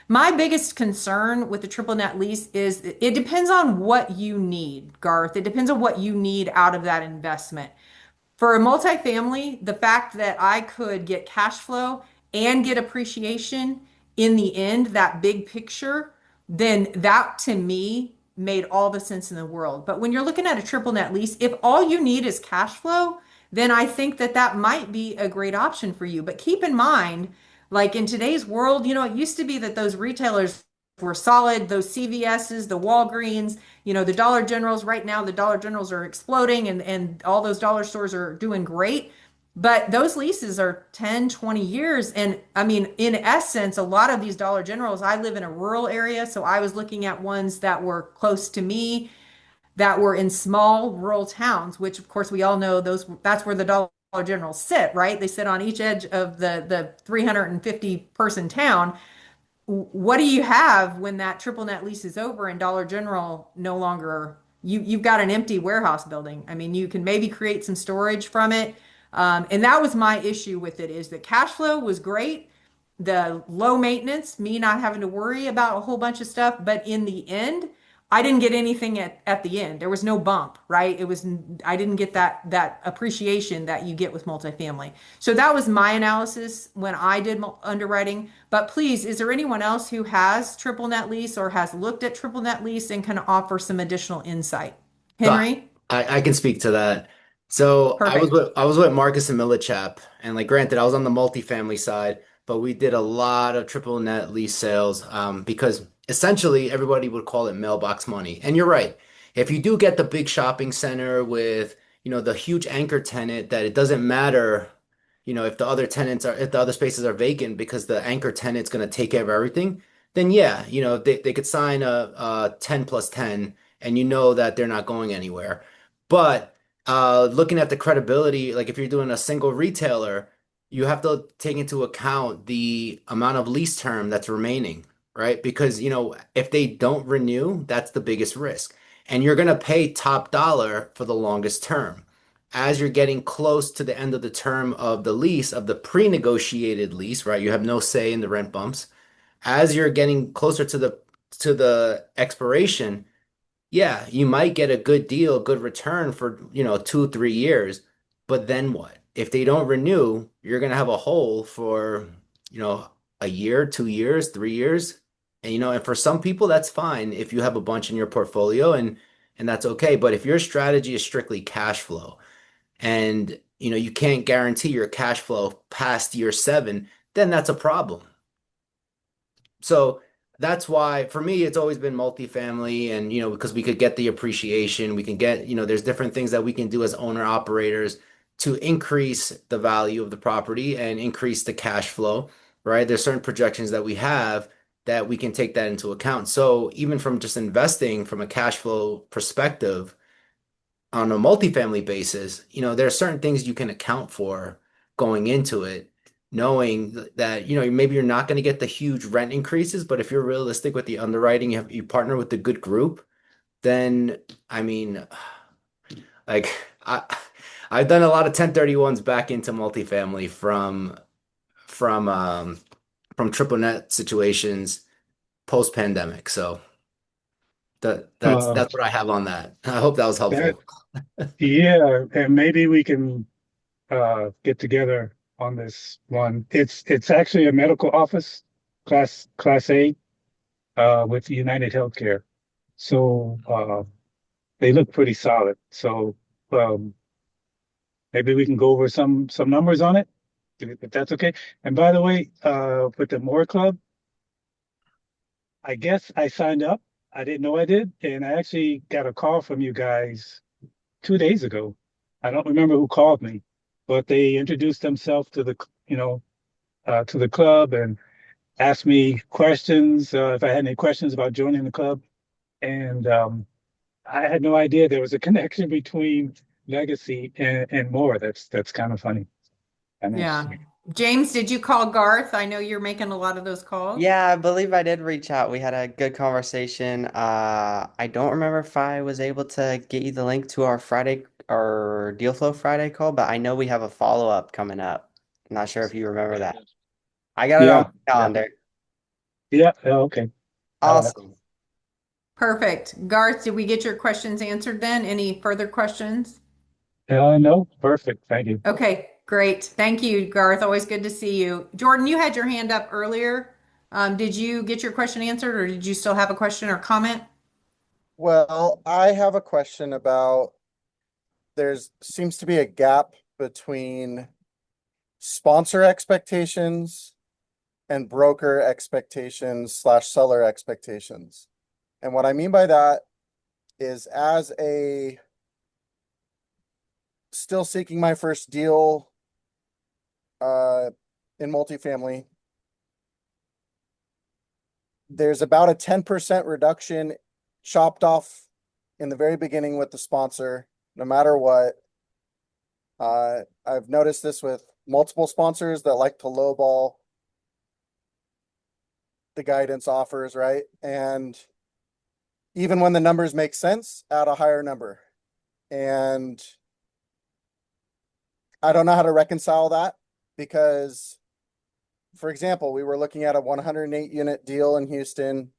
My biggest concern with the triple net lease is it depends on what you need, Garth. It depends on what you need out of that investment. For a multifamily, the fact that I could get cash flow and get appreciation in the end, that big picture, then that to me made all the sense in the world. But when you're looking at a triple net lease, if all you need is cash flow, then I think that that might be a great option for you. But keep in mind, like in today's world, it used to be that those retailers were solid, those CVS's, the Walgreens, the Dollar Generals. Right now, the Dollar Generals are exploding and all those dollar stores are doing great. But those leases are 10, 20 years. And I mean, in essence, a lot of these Dollar Generals, I live in a rural area. So I was looking at ones that were close to me, that were in small rural towns, which of course we all know that's where the Dollar Generals sit, right? They sit on each edge of the 350 person town. What do you have when that triple net lease is over and Dollar General no longer you've got an empty warehouse building? I mean, you can maybe create some storage from it. And that was my issue with it is the cash flow was great, the low maintenance, me not having to worry about a whole bunch of stuff, but in the end, I didn't get anything at the end. There was no bump, right? I didn't get that appreciation that you get with multifamily. So that was my analysis when I did underwriting. But please, is there anyone else who has triple net lease or has looked at triple net lease and can offer some additional insight? So Henry? I can speak to that. So Perfect. I was with Marcus and Millichap, and like granted, I was on the multifamily side, but we did a lot of triple net lease sales because essentially everybody would call it mailbox money. And you're right. If you do get the big shopping center with, the huge anchor tenant that it doesn't matter, if the other spaces are vacant because the anchor tenant's going to take care of everything, then yeah, they could sign a 10 plus 10 and you know that they're not going anywhere. But looking at the credibility, like if you're doing a single retailer, you have to take into account the amount of lease term that's remaining, right? Because, if they don't renew, that's the biggest risk. And you're going to pay top dollar for the longest term. As you're getting close to the end of the term of the lease, of the pre-negotiated lease, right? You have no say in the rent bumps. As you're getting closer to the expiration, yeah, you might get a good deal, good return for, 2, 3 years. But then what? If they don't renew, you're gonna have a hole for, a year, 2 years, 3 years. And for some people, that's fine if you have a bunch in your portfolio and that's okay. But if your strategy is strictly cash flow and you can't guarantee your cash flow past year 7, then that's a problem. So that's why for me it's always been multifamily and because we could get the appreciation, we can get, there's different things that we can do as owner operators to increase the value of the property and increase the cash flow, right? There's certain projections that we have that we can take that into account. So even from just investing from a cash flow perspective, on a multifamily basis, there are certain things you can account for going into it, knowing that, maybe you're not going to get the huge rent increases, but if you're realistic with the underwriting, you partner with a good group, then I mean, like I've done a lot of 1031s back into multifamily from from triple net situations post pandemic. So Uh, that's what I have on that. I hope that was that, helpful. yeah, and maybe we can get together on this one. It's actually a medical office, class A, with United Healthcare. So they look pretty solid. So um, maybe we can go over some numbers on it, if that's okay. And by the way, with the Moore Club, I guess I signed up. I didn't know I did, and I actually got a call from you guys 2 days ago. I don't remember who called me, but they introduced themselves to to the club and asked me questions, if I had any questions about joining the club. And I had no idea there was a connection between Legacy and more. That's kind of funny. And it's, Yeah. James, did you call Garth? I know you're making a lot of those calls. Yeah, I believe I did reach out. We had a good conversation. I don't remember if I was able to get you the link to our Friday our Deal Flow Friday call, but I know we have a follow-up coming up. I'm not sure if you remember that. I got it on Yeah, my yeah, calendar. yeah, okay. Uh, Awesome. Perfect. Garth, did we get your questions answered then? Any further questions? no, perfect. Thank you. Okay, great. Thank you, Garth. Always good to see you. Jordan, you had your hand up earlier. Did you get your question answered, or did you still have a question or comment? Well, I have a question about there's seems to be a gap between sponsor expectations and broker expectations slash seller expectations. And what I mean by that is as a still seeking my first deal in multifamily, there's about a 10% reduction chopped off in the very beginning with the sponsor, no matter what. I've noticed this with multiple sponsors that like to lowball the guidance offers, right? And even when the numbers make sense, at a higher number. And I don't know how to reconcile that because, for example, we were looking at a 108 unit deal in Houston,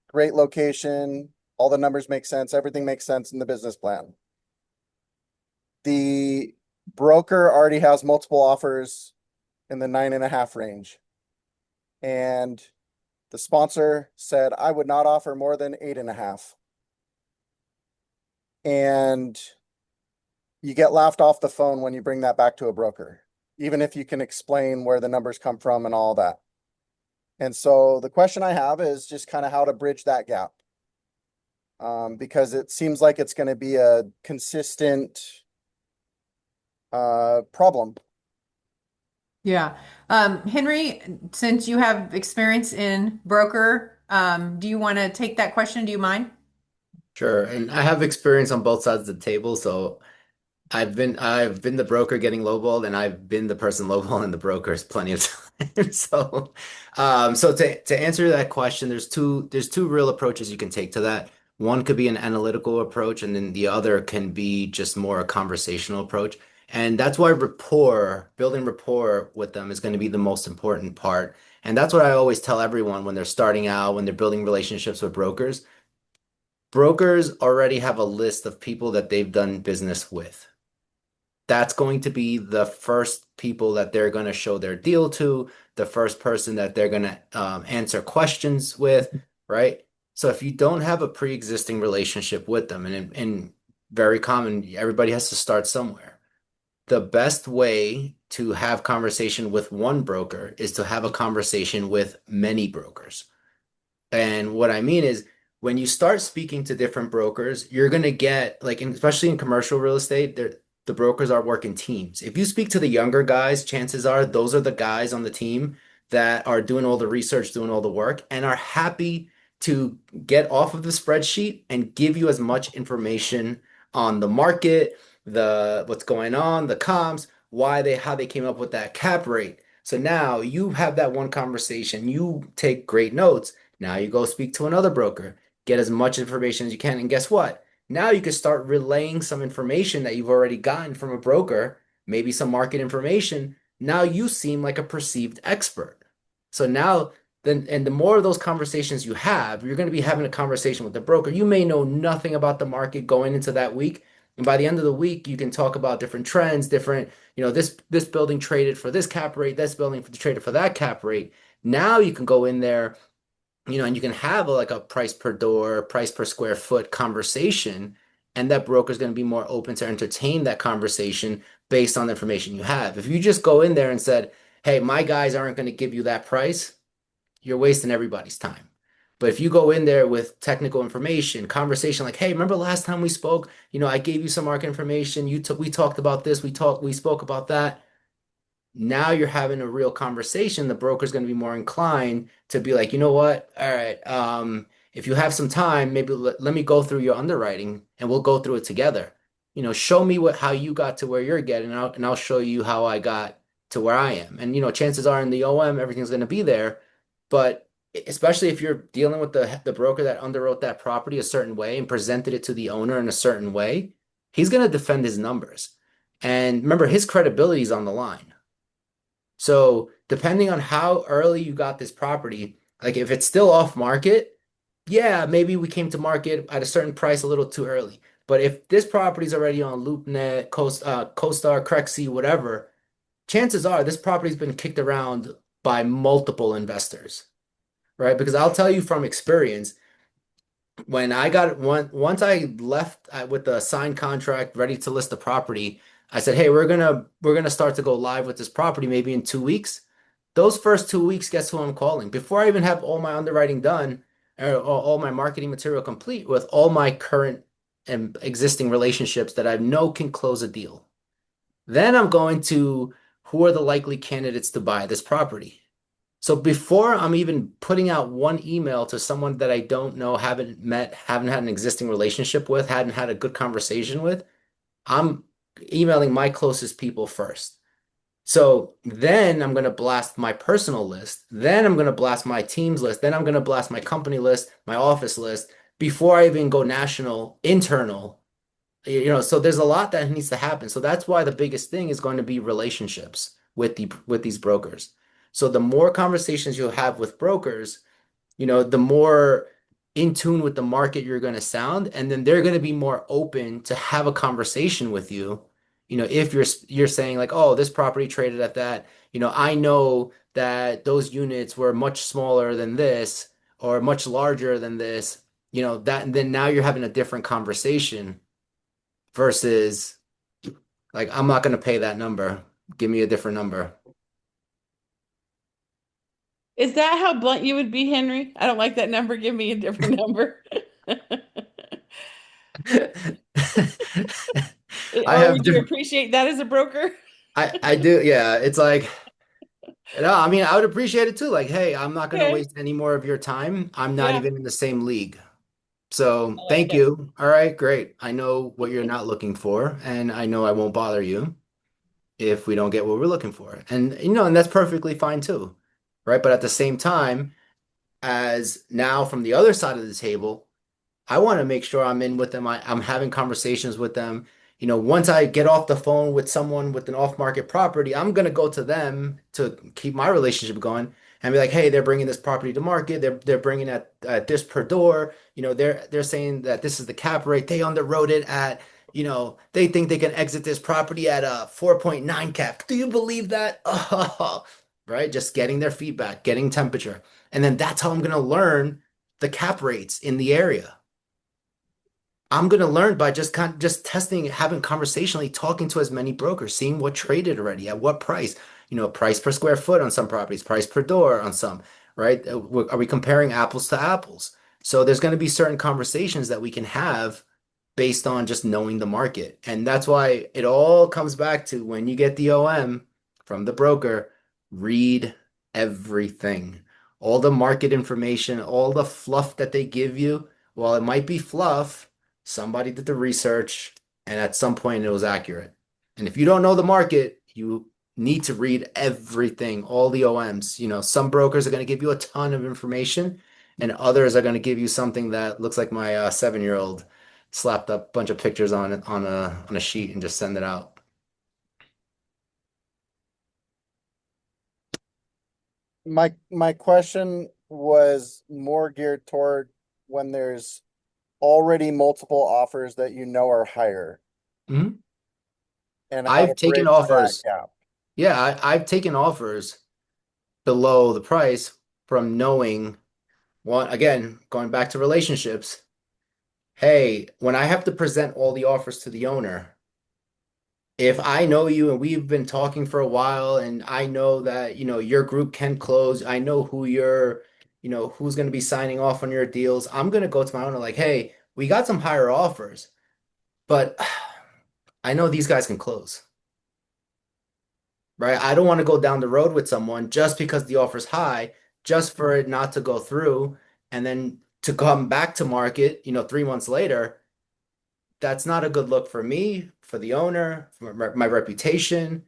great location, all the numbers make sense, everything makes sense in the business plan. The broker already has multiple offers in the 9.5 range. And the sponsor said, I would not offer more than 8.5. And you get laughed off the phone when you bring that back to a broker, even if you can explain where the numbers come from and all that. And so the question I have is just kind of how to bridge that gap. Because it seems like it's going to be a consistent problem. Yeah. Henry, since you have experience in broker, do you want to take that question? Do you mind? Sure. And I have experience on both sides of the table, so I've been the broker getting lowballed, and I've been the person lowballing the brokers plenty of times. So answer that question, there's two real approaches you can take to that. One could be an analytical approach, and then the other can be just more a conversational approach. And that's why building rapport with them is going to be the most important part. And that's what I always tell everyone when they're starting out, when they're building relationships with brokers. Brokers already have a list of people that they've done business with. That's going to be the first people that they're going to show their deal to, the first person that they're going to answer questions with, right? So if you don't have a pre-existing relationship with them, and very common, everybody has to start somewhere. The best way to have conversation with one broker is to have a conversation with many brokers. And what I mean is, when you start speaking to different brokers, you're going to get, like, especially in commercial real estate, the brokers are working teams. If you speak to the younger guys, chances are those are the guys on the team that are doing all the research, doing all the work, and are happy to get off of the spreadsheet and give you as much information on the market, the what's going on, the comps, how they came up with that cap rate. So now you have that one conversation, you take great notes. Now you go speak to another broker, get as much information as you can, and guess what? Now you can start relaying some information that you've already gotten from a broker, maybe some market information. Now you seem like a perceived expert. So now, then, and the more of those conversations you have, you're going to be having a conversation with the broker. You may know nothing about the market going into that week. And by the end of the week, you can talk about different trends, different, this building traded for this cap rate, this building traded for that cap rate. Now you can go in there, and you can have like a price per door, price per square foot conversation, and that broker is going to be more open to entertain that conversation based on the information you have. If you just go in there and said, "Hey, my guys aren't going to give you that price," you're wasting everybody's time. But if you go in there with technical information, conversation like, "Hey, remember last time we spoke? I gave you some market information. We talked about this. We spoke about that." Now you're having a real conversation. The broker's going to be more inclined to be like, you know what? All right. If you have some time, maybe let me go through your underwriting and we'll go through it together. Show me how you got to where you're getting out, and I'll show you how I got to where I am. And chances are in the OM, everything's going to be there. But especially if you're dealing with the broker that underwrote that property a certain way and presented it to the owner in a certain way, he's going to defend his numbers. And remember, his credibility is on the line. So depending on how early you got this property, like if it's still off market, yeah, maybe we came to market at a certain price a little too early. But if this property is already on LoopNet, CoStar, Crexi, whatever, chances are this property's been kicked around by multiple investors, right? Because I'll tell you from experience, when I got once I left with the signed contract ready to list the property, I said, "Hey, we're gonna start to go live with this property maybe in 2 weeks." Those first 2 weeks, guess who I'm calling? Before I even have all my underwriting done or all my marketing material complete with all my current and existing relationships that I know can close a deal. Then I'm going to who are the likely candidates to buy this property. So before I'm even putting out one email to someone that I don't know, haven't met, haven't had an existing relationship with, hadn't had a good conversation with, I'm emailing my closest people first. So then I'm going to blast my personal list. Then I'm going to blast my team's list. Then I'm going to blast my company list, my office list before I even go national, internal. So there's a lot that needs to happen. So that's why the biggest thing is going to be relationships with these brokers. So the more conversations you have with brokers, the more in tune with the market you're going to sound, and then they're going to be more open to have a conversation with you. If you're saying like, "Oh, this property traded at that, I know that those units were much smaller than this or much larger than this," that and then now you're having a different conversation versus like, "I'm not going to pay that number. Give me a different number." Is that how blunt you would be, Henry? I don't like that number. Give me a different number. I Or have would you different. appreciate that as a broker? I do. Yeah, it's like. No, I mean, I would appreciate it too. Like, hey, I'm not going to Okay. waste any more of your time. I'm not Yeah, even in the same league. So I like thank it. you. All right, great. I know what you're not looking for, and I know I won't bother you if we don't get what we're looking for. And that's perfectly fine too. Right. But at the same time, as now from the other side of the table, I want to make sure I'm in with them. I'm having conversations with them. Once I get off the phone with someone with an off-market property, I'm going to go to them to keep my relationship going and be like, "Hey, they're bringing this property to market. They're bringing at this per door. They're saying that this is the cap rate. They underwrote it at, they think they can exit this property at a 4.9 cap. Do you believe that?" Oh, right? Just getting their feedback, getting temperature. And then that's how I'm going to learn the cap rates in the area. I'm gonna learn by just testing, having conversationally, talking to as many brokers, seeing what traded already, at what price, price per square foot on some properties, price per door on some, right? Are we comparing apples to apples? So there's going to be certain conversations that we can have based on just knowing the market. And that's why it all comes back to when you get the OM from the broker, read everything. All the market information, all the fluff that they give you, while it might be fluff, somebody did the research and at some point it was accurate. And if you don't know the market, you need to read everything, all the OMs. Some brokers are going to give you a ton of information and others are going to give you something that looks like my 7-year-old slapped up a bunch of pictures on it on a sheet and just send it out. My question was more geared toward when there's already multiple offers that you know are higher Mhm. and how to I've taken bridge that offers. gap. Yeah, I've taken offers below the price from knowing what, again, going back to relationships. Hey, when I have to present all the offers to the owner, if I know you and we've been talking for a while and I know that, your group can close, I know who's going to be signing off on your deals, I'm going to go to my owner like, "Hey, we got some higher offers, but I know these guys can close." Right? I don't want to go down the road with someone just because the offer's high, just for it not to go through and then to come back to market, 3 months later. That's not a good look for me, for the owner, for my reputation.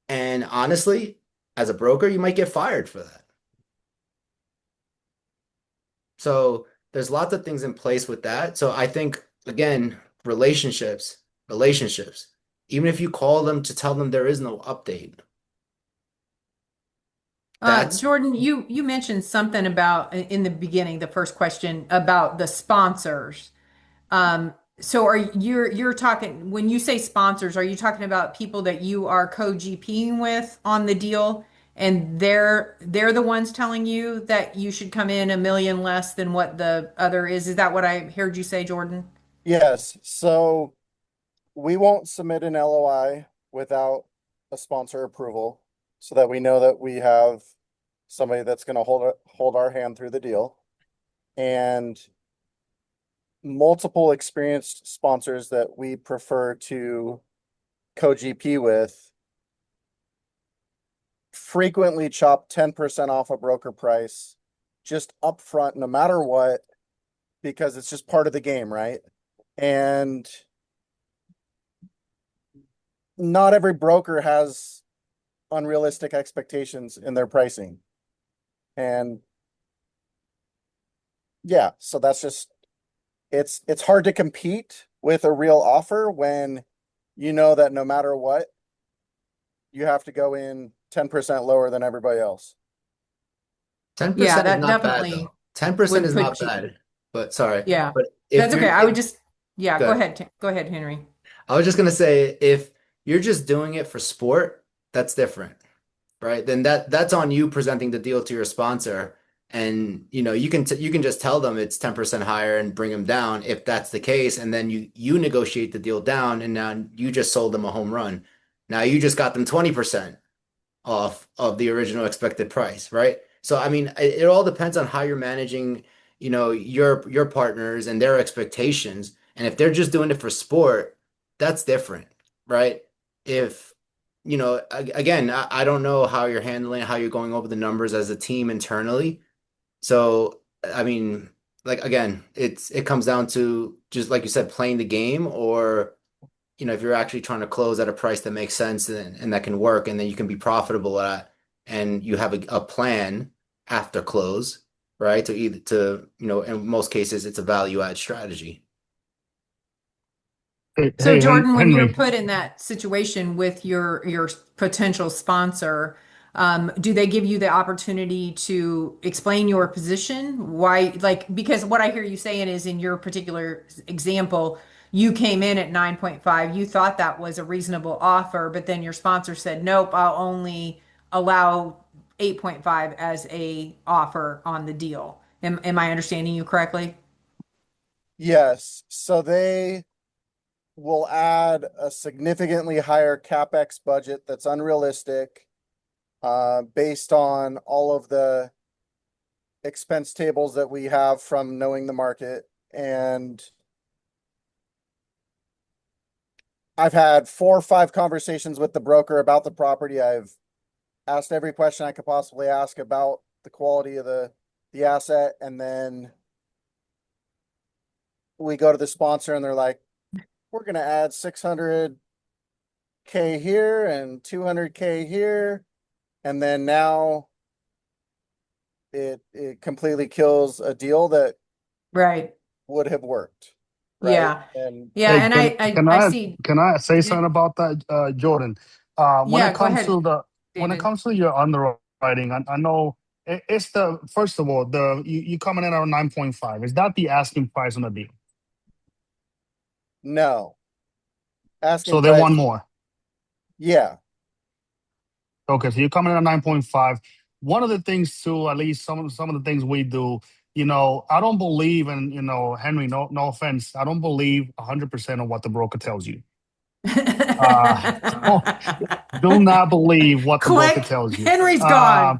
And honestly, as a broker, you might get fired for that. So there's lots of things in place with that. So I think, again, relationships, relationships. Even if you call them to tell them there is no update, that's Jordan, you mentioned something about in the beginning, the first question about the sponsors. So you're talking when you say sponsors, are you talking about people that you are co-GPing with on the deal and they're the ones telling you that you should come in a million less than what the other is? Is that what I heard you say, Jordan? Yes, so we won't submit an LOI without a sponsor approval so that we know that we have somebody that's going to hold our hand through the deal. And multiple experienced sponsors that we prefer to co-GP with frequently chop 10% off a broker price just upfront, no matter what, because it's just part of the game, right? And not every broker has unrealistic expectations in their pricing. And yeah, so that's just it's hard to compete with a real offer when you know that no matter what, you have to go in 10% lower than everybody else. Yeah, 10% is that not bad definitely though. 10% would is not put you, bad. But sorry. yeah, But if that's you're okay. I would if, just, yeah, go good. ahead. Go ahead, Henry. I was just gonna say if you're just doing it for sport, that's different, right? Then that's on you presenting the deal to your sponsor, and you can just tell them it's 10% higher and bring them down if that's the case, and then you negotiate the deal down, and now you just sold them a home run. Now you just got them 20% off of the original expected price, right? So I mean, it all depends on how you're managing, your partners and their expectations. And if they're just doing it for sport, that's different, right? If, again, I don't know how you're handling, how you're going over the numbers as a team internally. So, I mean, like again, it comes down to just like you said, playing the game or if you're actually trying to close at a price that makes sense and that can work and then you can be profitable at and you have a plan after close, right? In most cases it's a value add strategy. Hey, So hey, Jordan, when you're Henry. put in that situation with your potential sponsor, do they give you the opportunity to explain your position? Why, like, because what I hear you saying is in your particular example, you came in at 9.5, you thought that was a reasonable offer, but then your sponsor said, nope, I'll only allow 8.5 as a offer on the deal. Am I understanding you correctly? Yes, so they will add a significantly higher CapEx budget that's unrealistic, based on all of the expense tables that we have from knowing the market. And I've had 4 or 5 conversations with the broker about the property. I've asked every question I could possibly ask about the quality of the asset, and then we go to the sponsor and they're like, we're going to add 600K here and 200K here. And then now it completely kills a deal that Right. would have worked. Right. Yeah. And Yeah. Hey, And can can I I see. can I say something about that, Jordan? When it Yeah, go comes ahead, to David. your underwriting, I know it's the first of all you coming in at 9.5. Is that the asking price on the deal? no, asking So they want price. more. Yeah. Okay, so you're coming in at 9.5. One of the things too, at least some of the things we do, I don't believe in, Henry, no offense, I don't believe 100% of what the broker tells you. Uh, don't, do not believe what the broker Click. tells you. Henry's gone. Um,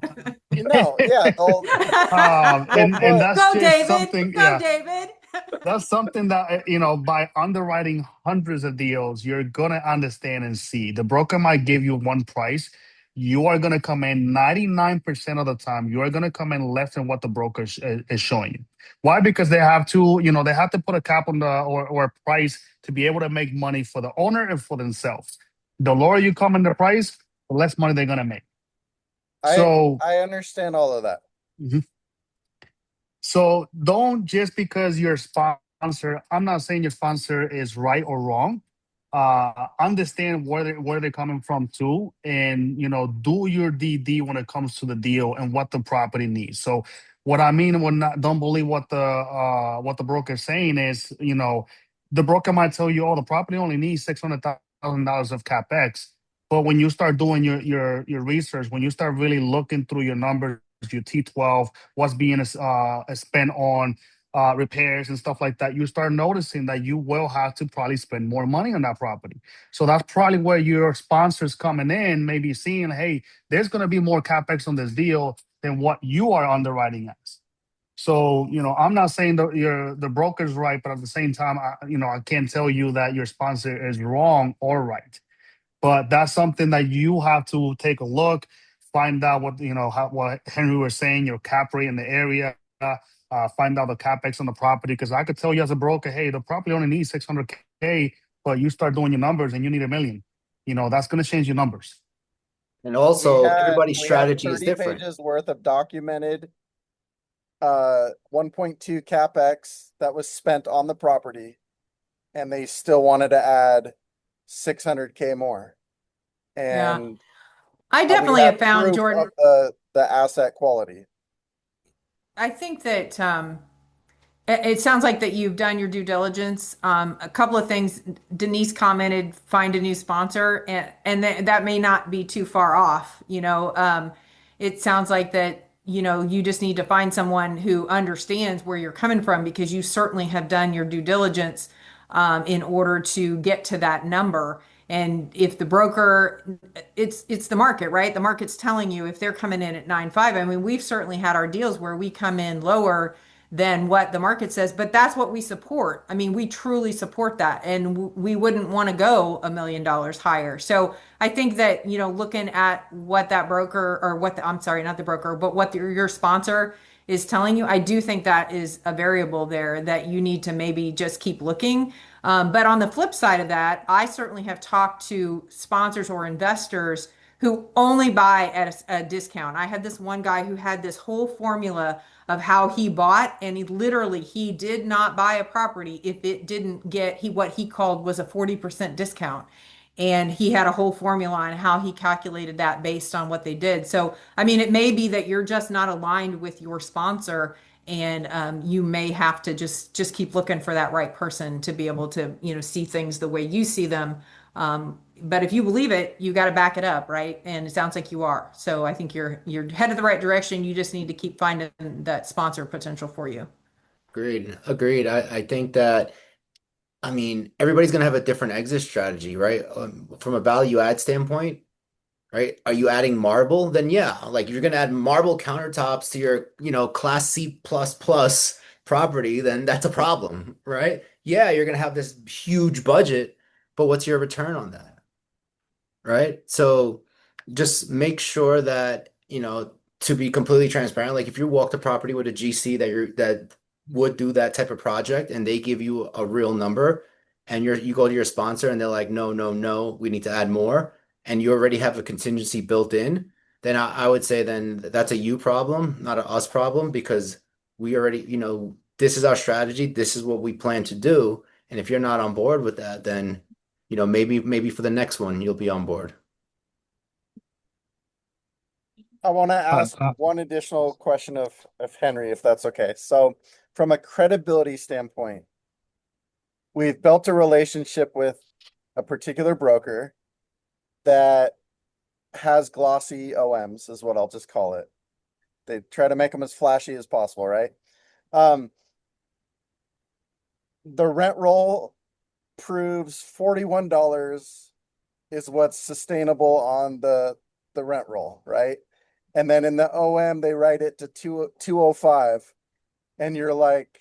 No, yeah, they'll and put that's Go, just David. something, Go, yeah. David. That's something that, by underwriting hundreds of deals, you're going to understand and see. The broker might give you one price. You are going to come in 99% of the time, you are going to come in less than what the broker is showing you. Why? Because they have to, they have to put a cap on or a price to be able to make money for the owner and for themselves. The lower you come in the price, the less money they're going to make. I So, I understand all of that. mhm. So don't just because your sponsor, I'm not saying your sponsor is right or wrong. understand where they're coming from too, and do your DD when it comes to the deal and what the property needs. So what I mean when not don't believe what the broker's saying is, the broker might tell you, oh, the property only needs $600,000 of capex. But when you start doing your research, when you start really looking through your numbers, your T12, what's being spent on repairs and stuff like that, you start noticing that you will have to probably spend more money on that property. So that's probably where your sponsors coming in, maybe seeing, hey, there's going to be more capex on this deal than what you are underwriting as. So, I'm not saying that the broker's right, but at the same time, I can't tell you that your sponsor is wrong or right. But that's something that you have to take a look, find out what Henry was saying, your cap rate in the area, find out the capex on the property. Because I could tell you as a broker, hey, the property only needs 600K, but you start doing your numbers and you need 1 million. That's going to change your numbers. And also, everybody's we had strategy is 30 different. pages worth of documented 1.2 capex that was spent on the property, and they still wanted to add 600K more. Yeah. And I we definitely have have found, proof Jordan, of the asset quality. I think that it sounds like that you've done your due diligence. A couple of things. Denise commented, find a new sponsor, and that may not be too far off. It sounds like that, you just need to find someone who understands where you're coming from, because you certainly have done your due diligence in order to get to that number. And if the broker, it's the market, right? The market's telling you if they're coming in at 9.5. I mean, we've certainly had our deals where we come in lower than what the market says, but that's what we support. I mean, we truly support that, and we wouldn't want to go $1 million higher. So I think that, looking at what that broker, or I'm sorry, not the broker, but what your sponsor is telling you, I do think that is a variable there that you need to maybe just keep looking. But on the flip side of that, I certainly have talked to sponsors or investors who only buy at a discount. I had this one guy who had this whole formula of how he bought, and he did not buy a property if it didn't get what he called was a 40% discount. And he had a whole formula on how he calculated that based on what they did. So, I mean, it may be that you're just not aligned with your sponsor, and you may have to just keep looking for that right person to be able to, see things the way you see them. But if you believe it, you got to back it up, right? And it sounds like you are. So I think you're headed the right direction. You just need to keep finding that sponsor potential for you. Agreed. Agreed. I think that, I mean, everybody's going to have a different exit strategy, right? From a value add standpoint, right? Are you adding marble? Then yeah, like if you're going to add marble countertops to your, class C plus plus property, then that's a problem, right? Yeah, you're going to have this huge budget, but what's your return on that? Right? So just make sure that, to be completely transparent, like if you walk the property with a GC that would do that type of project and they give you a real number and you go to your sponsor and they're like, no, no, no, we need to add more, and you already have a contingency built in, then I would say then that's a you problem, not a us problem, because we already, this is our strategy, this is what we plan to do. And if you're not on board with that, then maybe for the next one, you'll be on board. I want to Uh, ask uh, one additional question of Henry, if that's okay. So from a credibility standpoint, we've built a relationship with a particular broker that has glossy OMs, is what I'll just call it. They try to make them as flashy as possible, right? The rent roll proves $41 is what's sustainable on the rent roll, right? And then in the OM they write it to 205, and you're like,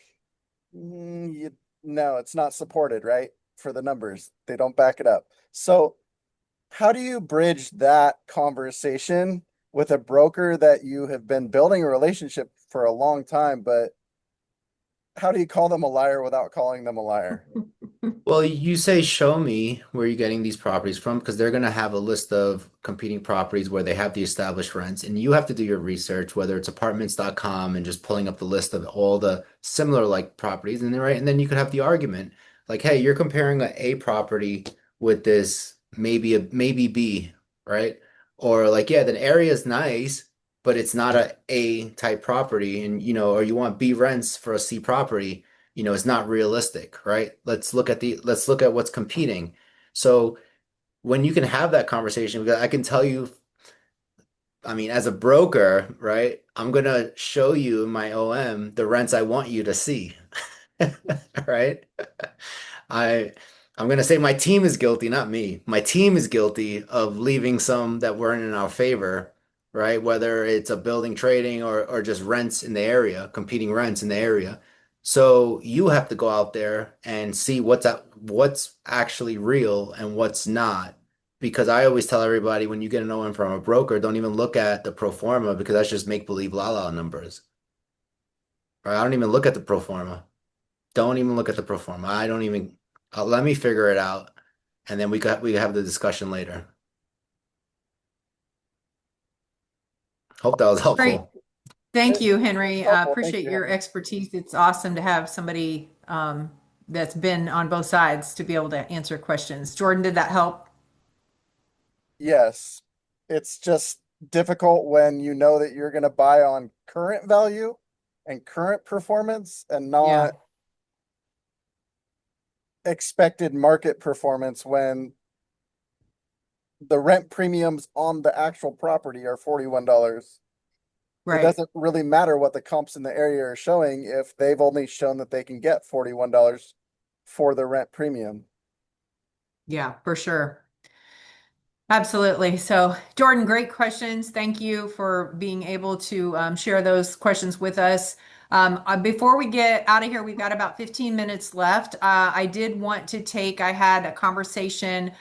no, it's not supported, right? For the numbers, they don't back it up. So how do you bridge that conversation with a broker that you have been building a relationship for a long time, but how do you call them a liar without calling them a liar? Well, you say show me where you're getting these properties from, because they're going to have a list of competing properties where they have the established rents, and you have to do your research, whether it's apartments.com and just pulling up the list of all the similar like properties, and then right, and then you could have the argument like, hey, you're comparing a property with this maybe B, right? Or like, yeah, the area is nice, but it's not a type property, and or you want B rents for a C property, it's not realistic, right? Let's look at what's competing. So when you can have that conversation, because I can tell you, I mean, as a broker, right, I'm gonna show you in my OM the rents I want you to see. Right? I I'm gonna say my team is guilty, not me. My team is guilty of leaving some that weren't in our favor, right? Whether it's a building trading or just rents in the area, competing rents in the area. So you have to go out there and see what's actually real and what's not. Because I always tell everybody when you get an OM from a broker, don't even look at the pro forma because that's just make believe la la numbers. Right? I don't even look at the pro forma. Don't even look at the pro forma. I don't even let me figure it out, and then we have the discussion later. Hope that was Great. helpful. Thank It- you, it's Henry. helpful. Thank Appreciate you, your Henry. expertise. It's awesome to have somebody that's been on both sides to be able to answer questions. Jordan, did that help? Yes, it's just difficult when you know that you're gonna buy on current value and current performance and Yeah, not expected market performance when the rent premiums on the actual property are $41. It right. doesn't really matter what the comps in the area are showing if they've only shown that they can get $41 for the rent premium. Yeah, for sure. Absolutely. So, Jordan, great questions. Thank you for being able to share those questions with us. Before we get out of here, we've got about 15 minutes left. I did want to I had a conversation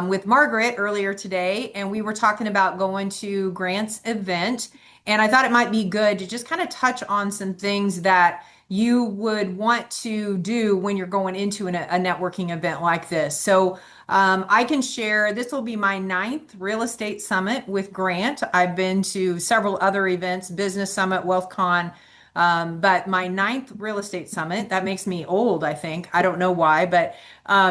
with Margaret earlier today, and we were talking about going to Grant's event. And I thought it might be good to just kind of touch on some things that you would want to do when you're going into a networking event like this. So, I can share, this will be my ninth real estate summit with Grant. I've been to several other events, Business Summit, WealthCon, but my ninth real estate summit, that makes me old, I think. I don't know why, but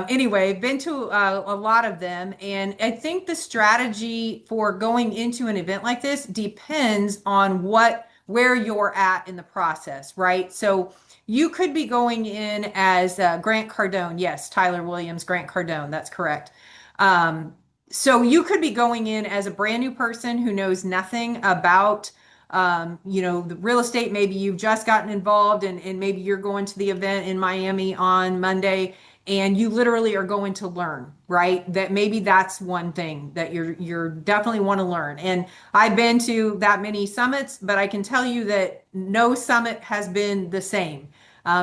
anyway, been to a lot of them. And I think the strategy for going into an event like this depends on where you're at in the process, right? So you could be going in as Grant Cardone. Yes, Tyler Williams, Grant Cardone. That's correct. Um, so you could be going in as a brand new person who knows nothing about, the real estate. Maybe you've just gotten involved and maybe you're going to the event in Miami on Monday and you literally are going to learn, right? That maybe that's one thing that you're definitely want to learn. And I've been to that many summits, but I can tell you that no summit has been the same.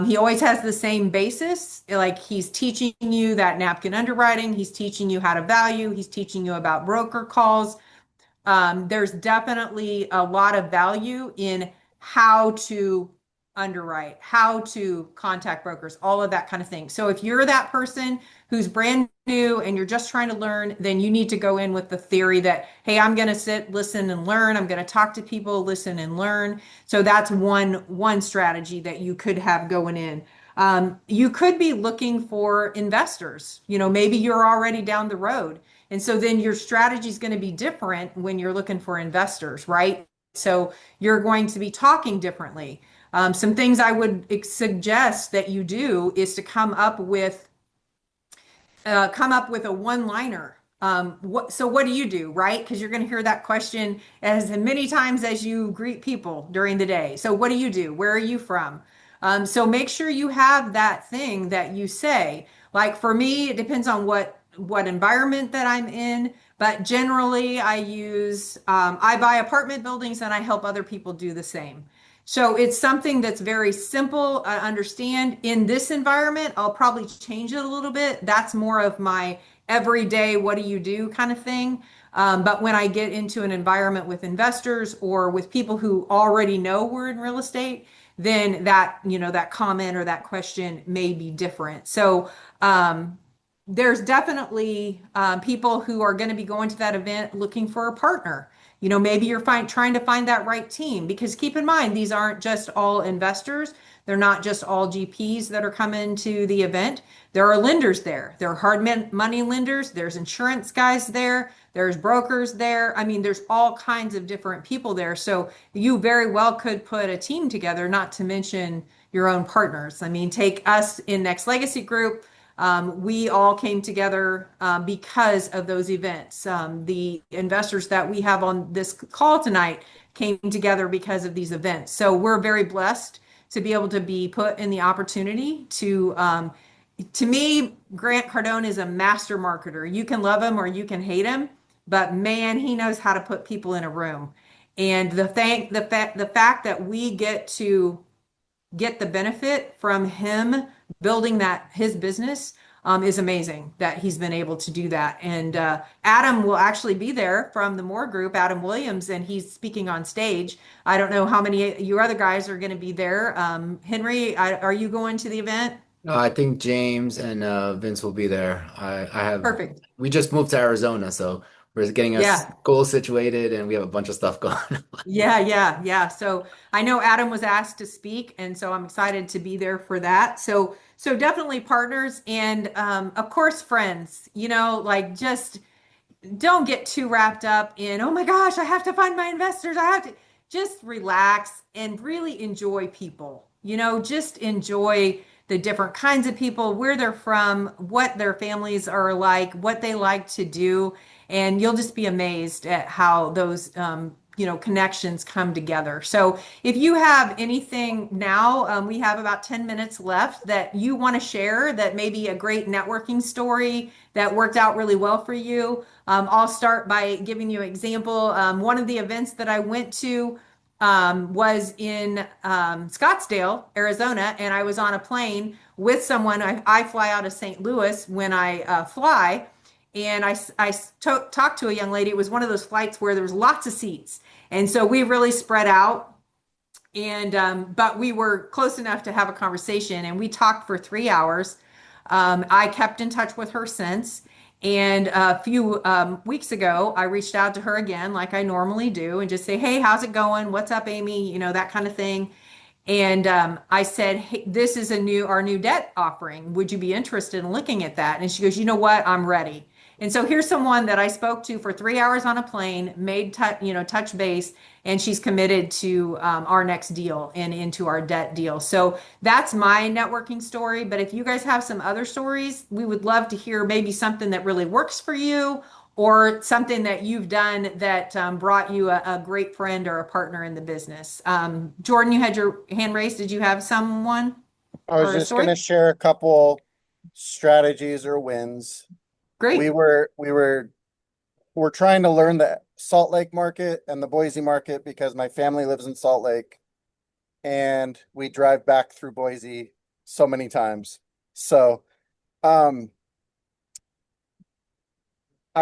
He always has the same basis. Like he's teaching you that napkin underwriting, he's teaching you how to value, he's teaching you about broker calls. There's definitely a lot of value in how to underwrite, how to contact brokers, all of that kind of thing. So if you're that person who's brand new and you're just trying to learn, then you need to go in with the theory that, hey, I'm going to sit, listen, and learn. I'm going to talk to people, listen and learn. So that's one strategy that you could have going in. You could be looking for investors. Maybe you're already down the road. And so then your strategy is going to be different when you're looking for investors, right? So you're going to be talking differently. Some things I would suggest that you do is to come up with a one-liner. So what do you do, right? Because you're going to hear that question as many times as you greet people during the day. So what do you do? Where are you from? So make sure you have that thing that you say. Like for me, it depends on what environment that I'm in, but generally I buy apartment buildings and I help other people do the same. So it's something that's very simple. I understand in this environment, I'll probably change it a little bit. That's more of my everyday, what do you do kind of thing. But when I get into an environment with investors or with people who already know we're in real estate, then that comment or that question may be different. So, there's definitely people who are going to be going to that event looking for a partner. Maybe you're trying to find that right team because keep in mind, these aren't just all investors. They're not just all GPs that are coming to the event. There are lenders there. There are money lenders. There's insurance guys there. There's brokers there. I mean, there's all kinds of different people there. So you very well could put a team together, not to mention your own partners. I mean, take us in Next Legacy Group. We all came together because of those events. The investors that we have on this call tonight came together because of these events. So we're very blessed to be able to be put in the opportunity to me, Grant Cardone is a master marketer. You can love him or you can hate him, but man, he knows how to put people in a room. And the fact that we get to get the benefit from him building his business is amazing that he's been able to do that. And Adam will actually be there from the Moore Group, Adam Williams, and he's speaking on stage. I don't know how many your other guys are going to be there. Henry, are you going to the event? I think James and Vince will be there. Perfect. We just moved to Arizona, so we're getting us Yeah. goal situated and we have a bunch of stuff going on. Yeah. So I know Adam was asked to speak, and so I'm excited to be there for that. So definitely partners and of course friends. Like just don't get too wrapped up in, oh my gosh, I have to find my investors. I have to just relax and really enjoy people. Just enjoy the different kinds of people, where they're from, what their families are like, what they like to do. And you'll just be amazed at how those, connections come together. So if you have anything now, we have about 10 minutes left that you want to share that may be a great networking story that worked out really well for you. I'll start by giving you an example. One of the events that I went to was in Scottsdale, Arizona, and I was on a plane with someone. I fly out of St. Louis when I fly, and I talked to a young lady. It was one of those flights where there was lots of seats, and so we really spread out. And but we were close enough to have a conversation, and we talked for 3 hours. I kept in touch with her since. And a few weeks ago, I reached out to her again, like I normally do, and just say, "Hey, how's it going? What's up, Amy?" That kind of thing. And I said, "Hey, this is our new debt offering. Would you be interested in looking at that?" And she goes, "You know what? I'm ready." And so here's someone that I spoke to for 3 hours on a plane, made touch base, and she's committed to our next deal and into our debt deal. So that's my networking story. But if you guys have some other stories, we would love to hear maybe something that really works for you or something that you've done that brought you a great friend or a partner in the business. Jordan, you had your hand raised. Did you have someone I was or a just going story? to share a couple strategies or wins. We Great. were we were we're trying to learn the Salt Lake market and the Boise market because my family lives in Salt Lake and we drive back through Boise so many times. So, I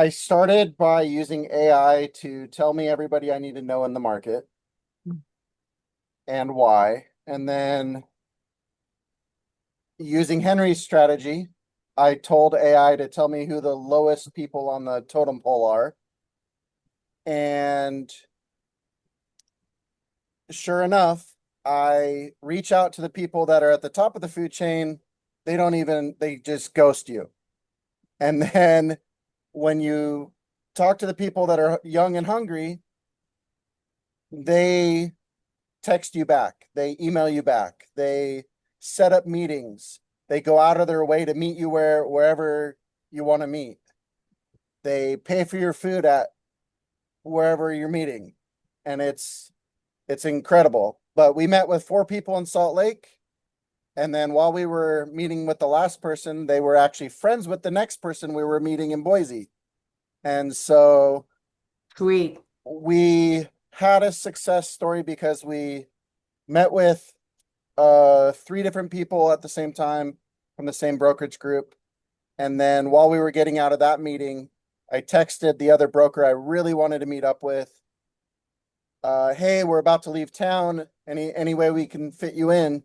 started by using AI to tell me everybody I need to know in the market and why. And then using Henry's strategy, I told AI to tell me who the lowest people on the totem pole are. And sure enough, I reach out to the people that are at the top of the food chain. They just ghost you. And then when you talk to the people that are young and hungry, they text you back, they email you back, they set up meetings, they go out of their way to meet you wherever you want to meet. They pay for your food at wherever you're meeting. And it's incredible. But we met with 4 people in Salt Lake. And then while we were meeting with the last person, they were actually friends with the next person we were meeting in Boise. And so Sweet. we had a success story because we met with 3 different people at the same time from the same brokerage group. And then while we were getting out of that meeting, I texted the other broker I really wanted to meet up with. Hey, we're about to leave town. Any way we can fit you in?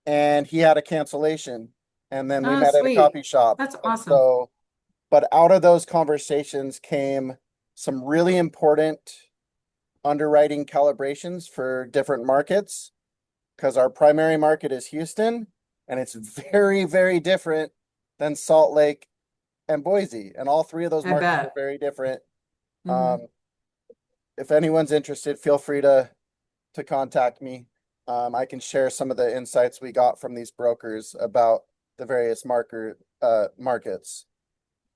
And he had a cancellation. and then we Oh, met at a sweet. coffee shop. That's And awesome. but out of those conversations came some really important underwriting calibrations for different markets, because our primary market is Houston, and it's very, very different than Salt Lake and Boise. And all three of those I markets are bet. very different. Hmm. If anyone's interested, feel free to contact me. I can share some of the insights we got from these brokers about the various markets.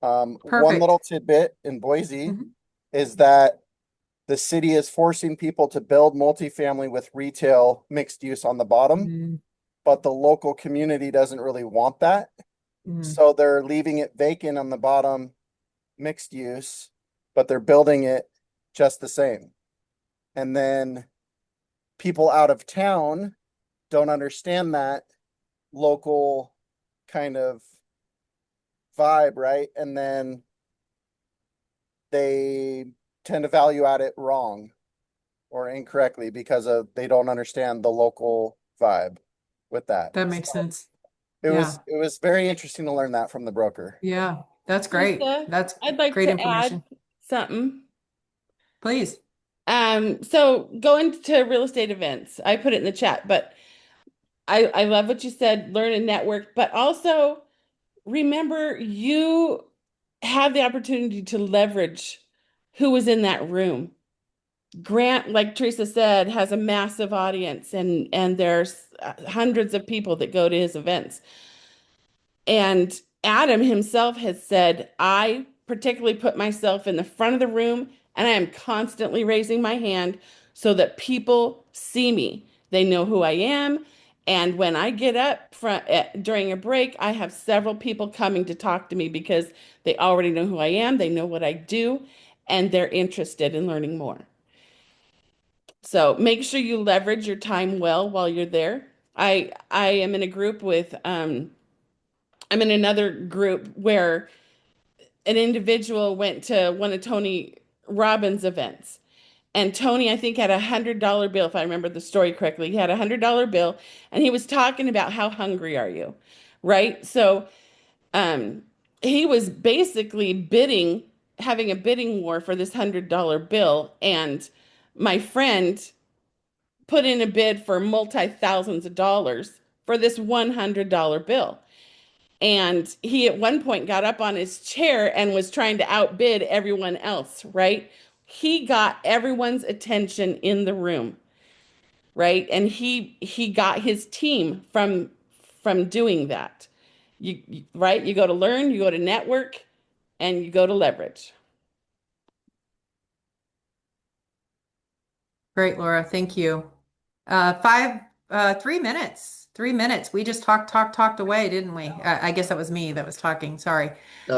One Perfect. little tidbit in Boise Mhm. is that the city is forcing people to build multifamily with retail mixed use on the bottom, Mm, but the local community doesn't really want that. mm. So they're leaving it vacant on the bottom, mixed use, but they're building it just the same. And then people out of town don't understand that local kind of vibe, right? And then they tend to value at it wrong or incorrectly because of they don't understand the local vibe with that. That makes So sense. Yeah. it was very interesting to learn that from the broker. Yeah. That's great. Lisa, That's I'd like great to add information. something. Please. So going to real estate events, I put it in the chat, but I love what you said, learn and network, but also remember you have the opportunity to leverage who was in that room. Grant, like Teresa said, has a massive audience and there's hundreds of people that go to his events. And Adam himself has said, I particularly put myself in the front of the room and I am constantly raising my hand so that people see me. They know who I am. And when I get up during a break, I have several people coming to talk to me because they already know who I am, they know what I do, and they're interested in learning more. So make sure you leverage your time well while you're there. I am in a group with I'm in another group where an individual went to one of Tony Robbins' events. And Tony, I think, had $100 bill, if I remember the story correctly. He had $100 bill and he was talking about how hungry are you, right? So um, he was basically having a bidding war for this $100 bill. And my friend put in a bid for multi thousands of dollars for this $100 bill. And he at one point got up on his chair and was trying to outbid everyone else, right? He got everyone's attention in the room, right? And he got his team from doing that. Right? You go to learn, you go to network, and you go to leverage. Great, Laura. Thank you. 3 minutes. 3 minutes. We just talked away, didn't we? I guess that was me that was talking. Sorry. I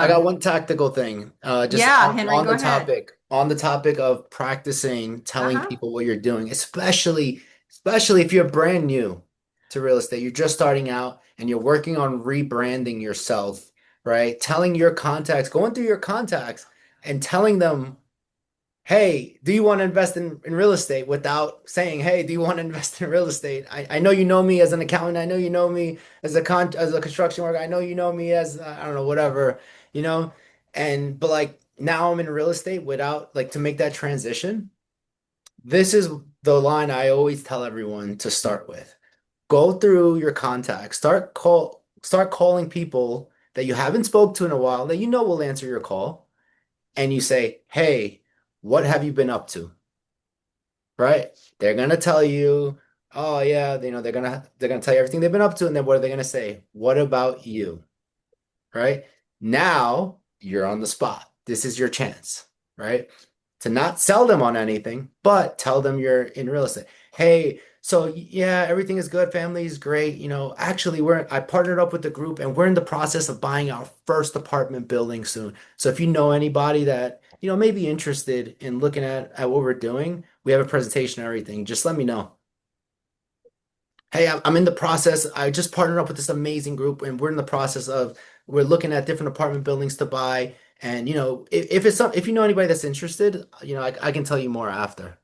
got Um, one tactical thing. Just yeah, Henry, on go ahead. on the topic of practicing telling Uh-huh. people what you're doing, especially if you're brand new to real estate, you're just starting out and you're working on rebranding yourself, right? Telling your contacts, going through your contacts and telling them, hey, do you want to invest in real estate without saying, hey, do you want to invest in real estate? I know you know me as an accountant. I know you know me as as a construction worker. I know you know me as I don't know, whatever, you know. And but like now I'm in real estate without like to make that transition. This is the line I always tell everyone to start with. Go through your contacts. Start calling people that you haven't spoke to in a while that you know will answer your call and you say, hey, what have you been up to? Right? They're gonna tell you, oh yeah, you know, they're gonna tell you everything they've been up to, and then what are they gonna say? What about you? Right? Now you're on the spot. This is your chance, right? To not sell them on anything, but tell them you're in real estate. Hey, so yeah, everything is good. Family is great. You know, actually, I partnered up with the group and we're in the process of buying our first apartment building soon. So if you know anybody that, you know, may be interested in looking at what we're doing, we have a presentation and everything. Just let me know. Hey, I'm in the process. I just partnered up with this amazing group, and we're in the process of we're looking at different apartment buildings to buy. And you know, if you know anybody that's interested, you know, I can tell you more after.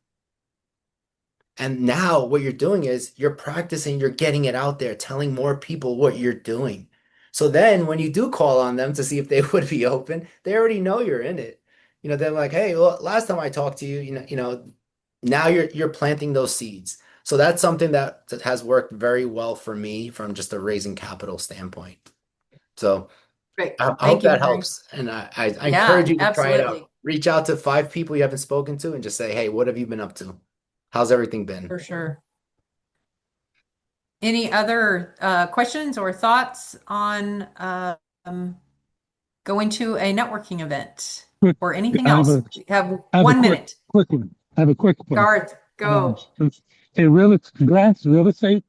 And now what you're doing is you're practicing, you're getting it out there, telling more people what you're doing, So then when you do call on them to see if they would be open, they already know you're in it. They're like, hey, well, last time I talked to you, now you're planting those seeds. So that's something that has worked very well for me from just a raising capital standpoint. So Great. I hope Thank you, that Henry. helps. And I encourage Yeah, you to try it out. absolutely. Reach out to 5 people you haven't spoken to and just say, hey, what have you been up to? How's everything been? For sure. Any other questions or thoughts on going to a networking event Quick, or anything I have else? a, We have I have a 1 minute. quick one. I have a quick one. Garth, go. A real estate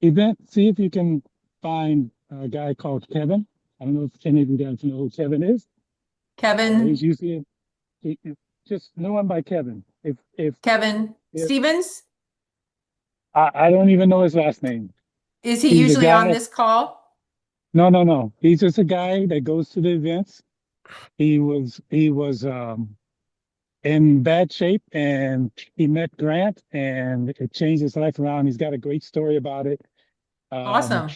event. See if you can find a guy called Kevin. I don't know if any of you guys know who Kevin is. He's Kevin, usually just know him by Kevin. Kevin If Stevens, I don't even know his last name. is he He's a usually on guy. this call? No. He's just a guy that goes to the events. He was in bad shape and he met Grant and it changed his life around. He's got a great story about it. Um, Awesome.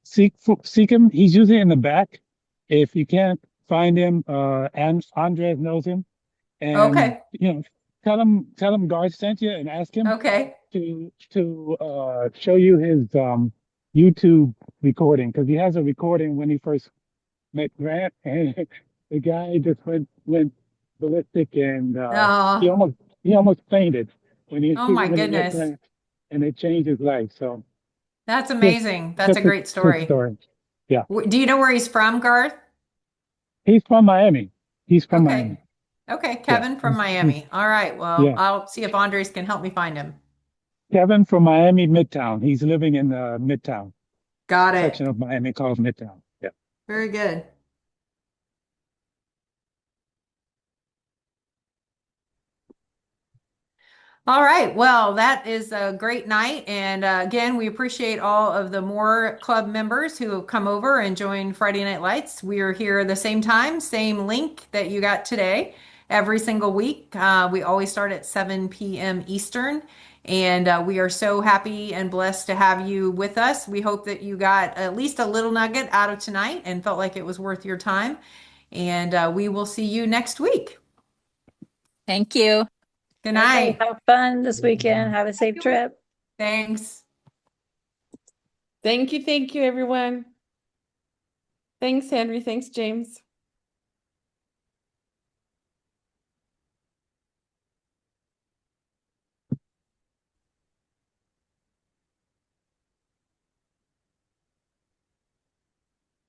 seek him. He's usually in the back. If you can't find him, and Andres knows him, and Okay. tell him Garth sent you and ask him Okay. to show you his YouTube recording because he has a recording when he first met Grant, and the guy just went ballistic, and he Oh, almost fainted when he oh my when he met goodness. Grant, and it changed his life. So That's just amazing. That's a just a great quick story. story. Yeah, Do you know where he's from, Garth? he's from Miami. He's from Okay. Miami. Okay. Yeah, Kevin from Miami. All right. Well, yeah. I'll see if Andres can help me find him. Kevin from Miami Midtown. He's living in Midtown Got section it. of Miami called Midtown. Yeah. Very good. All right. Well, that is a great night. And again, we appreciate all of the more club members who have come over and joined Friday Night Lights. We are here the same time, same link that you got today, every single week. We always start at 7 p.m. Eastern. And we are so happy and blessed to have you with us. We hope that you got at least a little nugget out of tonight and felt like it was worth your time. And we will see you next week. Thank you. Good Okay, night. have fun this weekend. Have a safe trip. Thanks. Thank you, everyone. Thanks, Henry. Thanks, James.